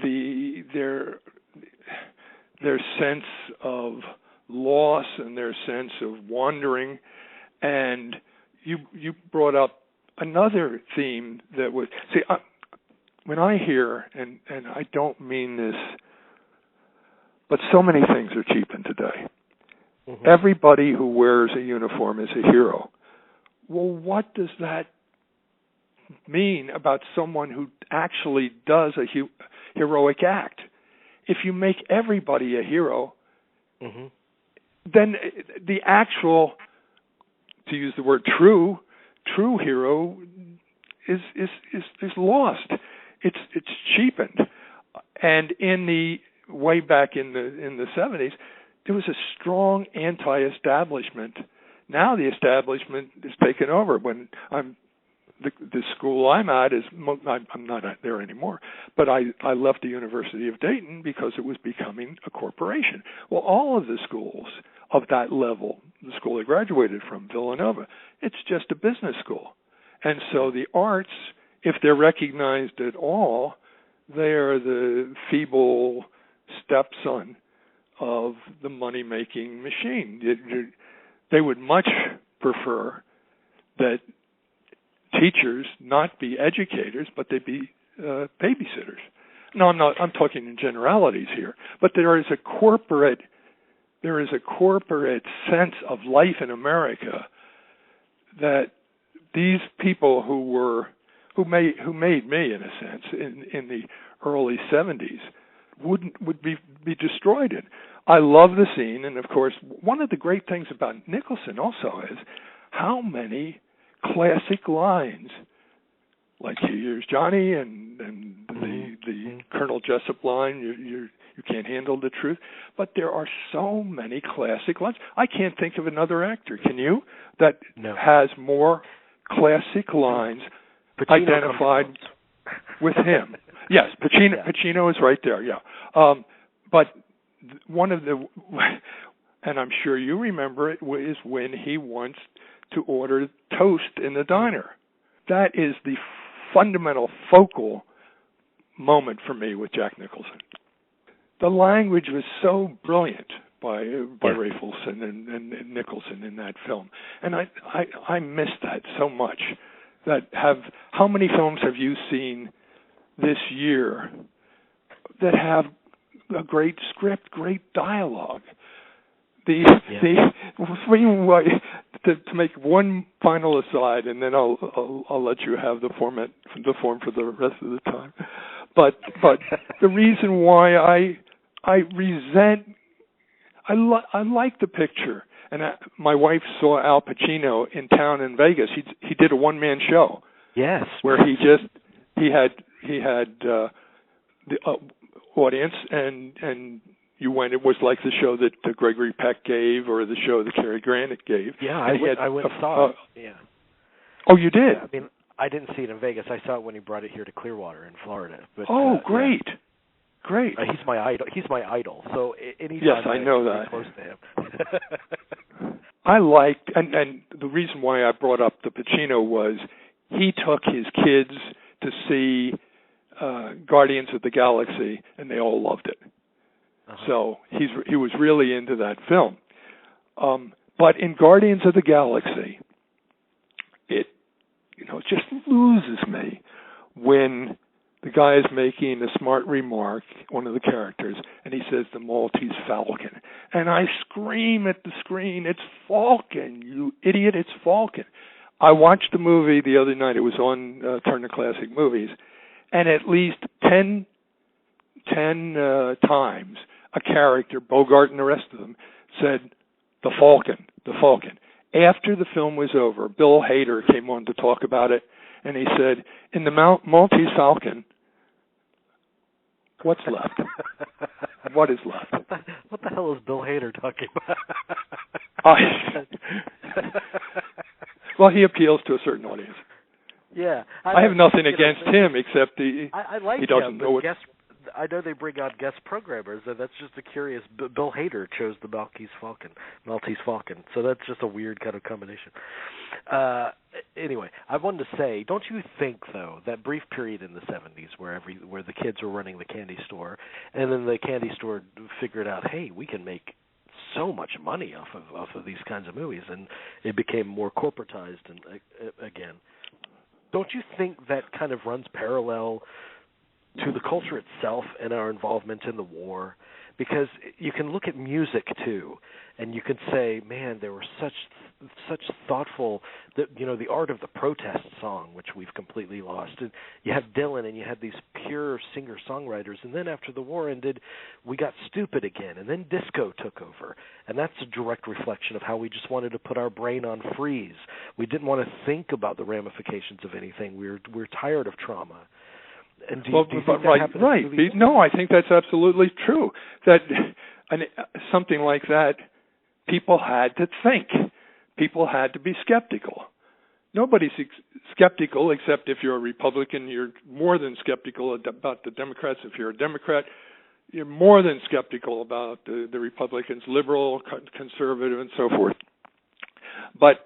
their sense of loss and their sense of wandering. And you brought up another theme that was, when I hear, and I don't mean this, but so many things are cheapened today. Mm-hmm. Everybody who wears a uniform is a hero. Well, what does that mean about someone who actually does a heroic act? If you make everybody a hero, mm-hmm. then the actual, to use the word true hero is lost. It's cheapened. And way back in the 70s, there was a strong anti-establishment. Now the establishment is taken over. When the school I'm at I'm not there anymore, but I left the University of Dayton because it was becoming a corporation. Well, all of the schools of that level, the school I graduated from, Villanova, it's just a business school. And so the arts, if they're recognized at all, they are the feeble stepson of the money-making machine. They would much prefer that teachers not be educators, but they be babysitters. No, I'm talking in generalities here. But there is a corporate sense of life in America that these people who made me, in a sense, in the early 70s would be destroyed in. I love the scene, and of course, one of the great things about Nicholson also is how many classic lines, like "Here's Johnny" and the Colonel Jessup line, "You can't handle the truth," but there are so many classic lines. I can't think of another actor. Can you? That has more classic lines Pacino identified with him. Yes, Pacino is right there. Yeah, but one of the and I'm sure you remember it, is when he wants to order toast in the diner. That is the fundamental focal moment for me with Jack Nicholson. The language was so brilliant by Ray Folsom and Nicholson in that film, and I miss that so much. How many films have you seen this year that have a great script, great dialogue? To make one final aside, and then I'll let you have the form for the rest of the time. But the reason why I like the picture, and my wife saw Al Pacino in town in Vegas. He did a one-man show. Yes, where he had the audience, and you went. It was like the show that Gregory Peck gave, or the show that Cary Grant gave. Yeah, I went and saw it. Yeah. Oh, you did? Yeah, I mean, I didn't see it in Vegas. I saw it when he brought it here to Clearwater in Florida. But, great. Yeah. Great. He's my idol. So anytime yes, I know that. Close to him. I liked, and the reason why I brought up the Pacino was he took his kids to see Guardians of the Galaxy, and they all loved it. Uh-huh. So he was really into that film. But in Guardians of the Galaxy, it just loses me when the guy is making a smart remark, one of the characters, and he says the Maltese Falcon. And I scream at the screen, it's Falcon, you idiot, it's Falcon. I watched the movie the other night. It was on Turner Classic Movies. And at least 10 times a character, Bogart and the rest of them, said, the Falcon, the Falcon. After the film was over, Bill Hader came on to talk about it, and he said, in the Maltese Falcon, what's left? What is left? What the hell is Bill Hader talking about? Well, he appeals to a certain audience. Yeah. I have nothing against him, except he doesn't know what... I know they bring on guest programmers, and that's just a curious... Bill Hader chose the Maltese Falcon, so that's just a weird kind of combination. Anyway, I wanted to say, don't you think, though, that brief period in the 70s where the kids were running the candy store, and then the candy store figured out, hey, we can make so much money off of these kinds of movies, and it became more corporatized and again. Don't you think that kind of runs parallel to the culture itself and our involvement in the war? Because you can look at music too, and you can say, man, there were such thoughtful, the art of the protest song, which we've completely lost. And you have Dylan, and you had these pure singer-songwriters, and then after the war ended, we got stupid again, and then disco took over, and that's a direct reflection of how we just wanted to put our brain on freeze. We didn't want to think about the ramifications of anything. We're tired of trauma. And do you think that happened in movies? No, I think that's absolutely true. That something like that, people had to think. People had to be skeptical. Nobody's skeptical except if you're a Republican. You're more than skeptical about the Democrats. If you're a Democrat, you're more than skeptical about the Republicans, liberal, conservative, and so forth. But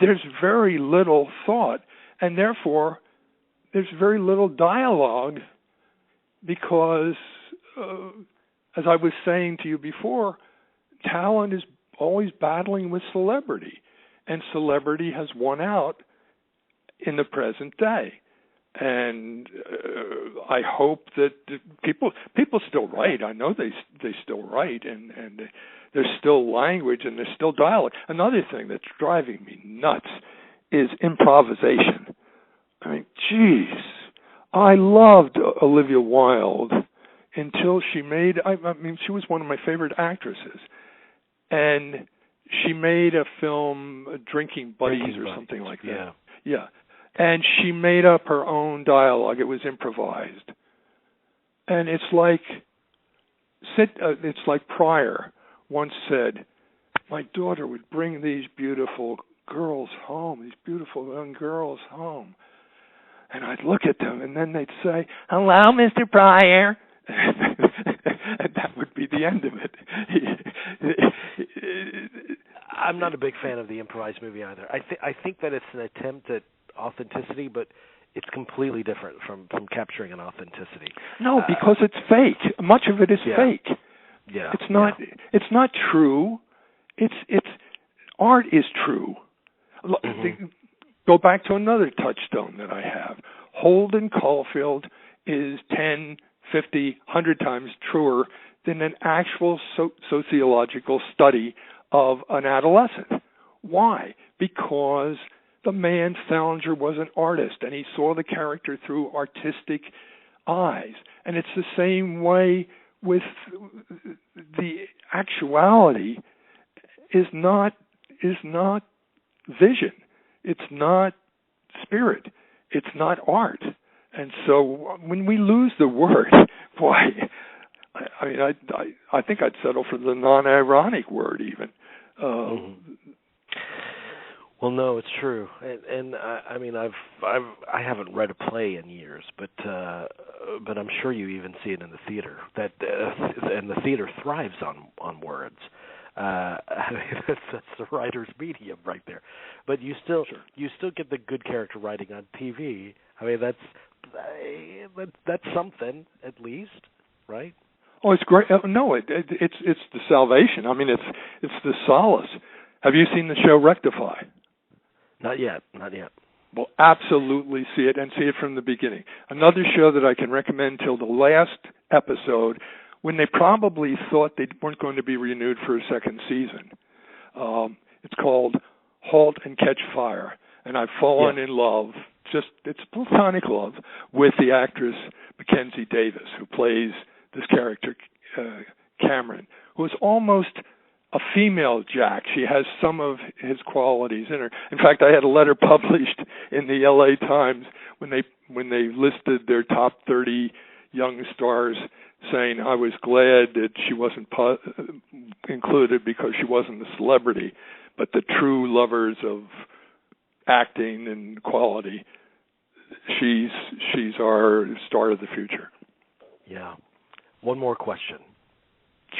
there's very little thought, and therefore there's very little dialogue because, as I was saying to you before, talent is always battling with celebrity, and celebrity has won out in the present day. And I hope that people still write. I know they still write, and there's still language and there's still dialogue. Another thing that's driving me nuts is improvisation. I mean, geez, I loved Olivia Wilde until she made, she was one of my favorite actresses. And she made a film, Drinking Buddies or something like that. Yeah. And she made up her own dialogue. It was improvised. And it's like Pryor once said, my daughter would bring these beautiful girls home, these beautiful young girls home. And I'd look at them, and then they'd say, hello, Mr. Pryor. And that would be the end of it. I'm not a big fan of the improvised movie either. I think that it's an attempt at authenticity, but it's completely different from capturing an authenticity. No, because it's fake. Much of it is fake. Yeah. It's not. Yeah. It's not true. It's art is true. Mm-hmm. Go back to another touchstone that I have. Holden Caulfield is 10, 50, 100 times truer than an actual sociological study of an adolescent. Why? Because the man, Salinger, was an artist, and he saw the character through artistic eyes. And it's the same way with the actuality is not vision. It's not spirit. It's not art. And so when we lose the word, boy, I mean, I think I'd settle for the non-ironic word even. Well, no, it's true, and I mean, I haven't read a play in years, but I'm sure you even see it in the theater. And the theater thrives on words. That's the writer's medium right there. But you still get the good character writing on TV. I mean, that's something at least, right? Oh, it's great. No, it's the salvation. I mean, it's the solace. Have you seen the show Rectify? Not yet. Well, absolutely see it, and see it from the beginning. Another show that I can recommend till the last episode, when they probably thought they weren't going to be renewed for a second season. It's called Halt and Catch Fire, and I've fallen in love, it's platonic love, with the actress Mackenzie Davis, who plays this character, Cameron, who is almost a female Jack. She has some of his qualities in her. In fact, I had a letter published in the LA Times when they listed their top 30 young stars, saying I was glad that she wasn't included because she wasn't a celebrity, but the true lovers of acting and quality, she's our star of the future. Yeah. One more question.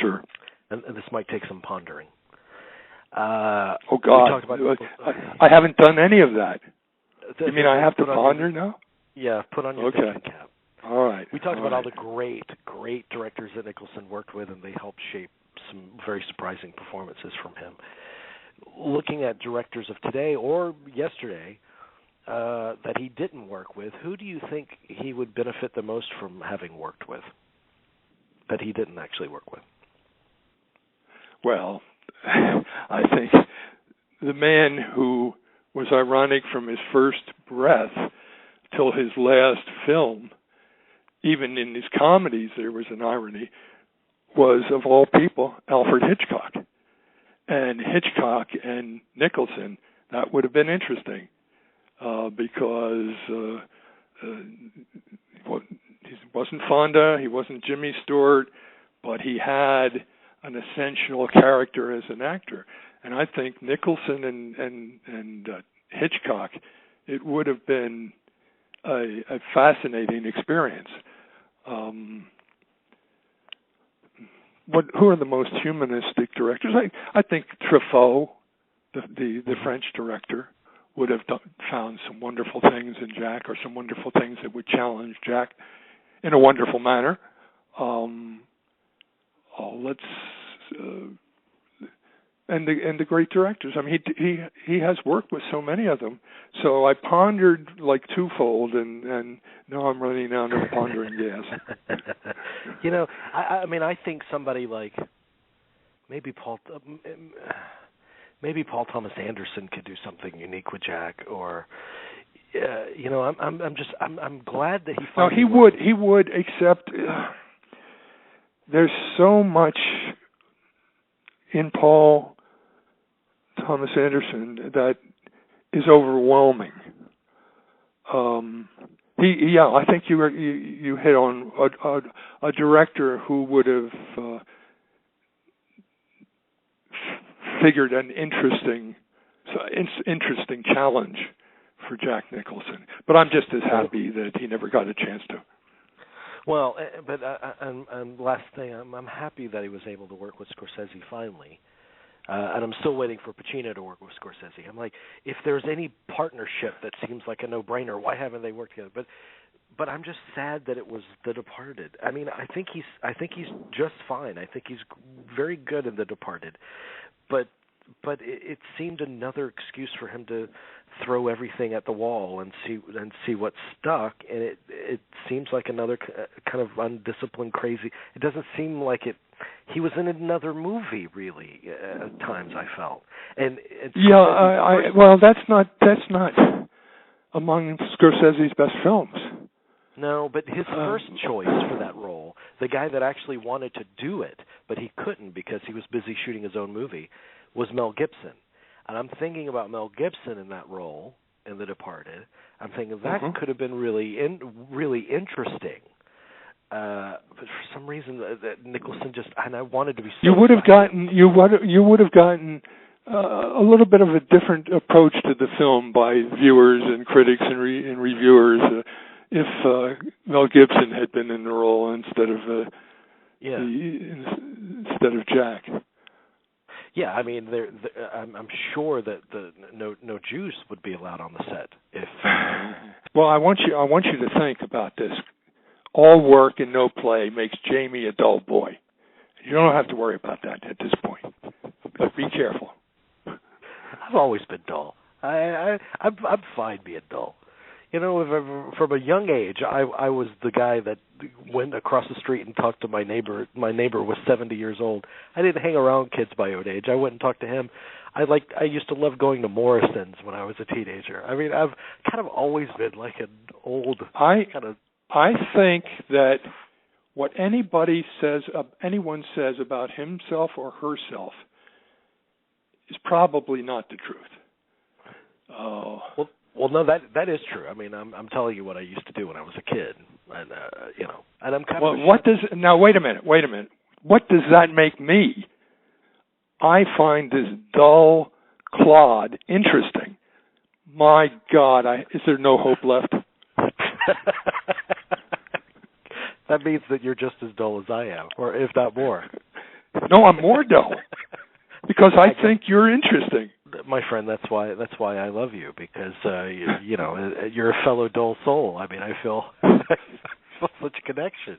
Sure. And this might take some pondering. Oh, God. I haven't done any of that. You mean I have to ponder now? Yeah, put on your thinking cap. All right. We talked about all the great directors that Nicholson worked with, and they helped shape some very surprising performances from him. Looking at directors of today or yesterday that he didn't work with, who do you think he would benefit the most from having worked with that he didn't actually work with? Well, I think the man who was ironic from his first breath till his last film, even in his comedies there was an irony, was, of all people, Alfred Hitchcock. And Hitchcock and Nicholson, that would have been interesting because he wasn't Fonda, he wasn't Jimmy Stewart, but he had an essential character as an actor. And I think Nicholson and Hitchcock, it would have been a fascinating experience. Who are the most humanistic directors? I think Truffaut, the French director, would have found some wonderful things in Jack, or some wonderful things that would challenge Jack in a wonderful manner. And the great directors. I mean, he has worked with so many of them. So I pondered like twofold, and now I'm running out of pondering gas. You know, I mean, I think somebody like maybe Paul Thomas Anderson could do something unique with Jack, or you know, I'm glad that he. No, he would, except there's so much in Paul Thomas Anderson that is overwhelming. I think you hit on a director who would have figured an interesting challenge for Jack Nicholson. But I'm just as happy that he never got a chance to. Well, but and last thing, I'm happy that he was able to work with Scorsese finally. And I'm still waiting for Pacino to work with Scorsese. I'm like, if there's any partnership that seems like a no-brainer, why haven't they worked together? But I'm just sad that it was The Departed. I mean, I think he's just fine. I think he's very good in The Departed. But it seemed another excuse for him to throw everything at the wall and see what stuck. And it seems like another kind of undisciplined, crazy. It doesn't seem like it. He was in another movie, really. At times, I felt. And well, that's not among Scorsese's best films. No, but his first choice for that role, the guy that actually wanted to do it, but he couldn't because he was busy shooting his own movie, was Mel Gibson. And I'm thinking about Mel Gibson in that role in The Departed. I'm thinking that could have been really interesting. But for some reason, that Nicholson and I wanted to be. You would have gotten a little bit of a different approach to the film by viewers and critics and reviewers if Mel Gibson had been in the role instead of Jack. Yeah, I mean, I'm sure that no Jews would be allowed on the set if. Well, I want you to think about this. All work and no play makes Jamey a dull boy. You don't have to worry about that at this point, but be careful. I've always been dull. I'm fine being dull. You know, from a young age, I was the guy that went across the street and talked to my neighbor. My neighbor was 70 years old. I didn't hang around kids my own age. I went and talked to him. I used to love going to Morrison's when I was a teenager. I mean, I've kind of always been like an old kind of. I think that what anyone says about himself or herself is probably not the truth. Oh. Well, no, that is true. I mean, I'm telling you what I used to do when I was a kid, and and I'm kind of. Now wait a minute. What does that make me? I find this dull clod interesting. My God, is there no hope left? That means that you're just as dull as I am, or if not more. No, I'm more dull because I think you're interesting. My friend, that's why I love you, because you're a fellow dull soul. I mean, I feel such a connection.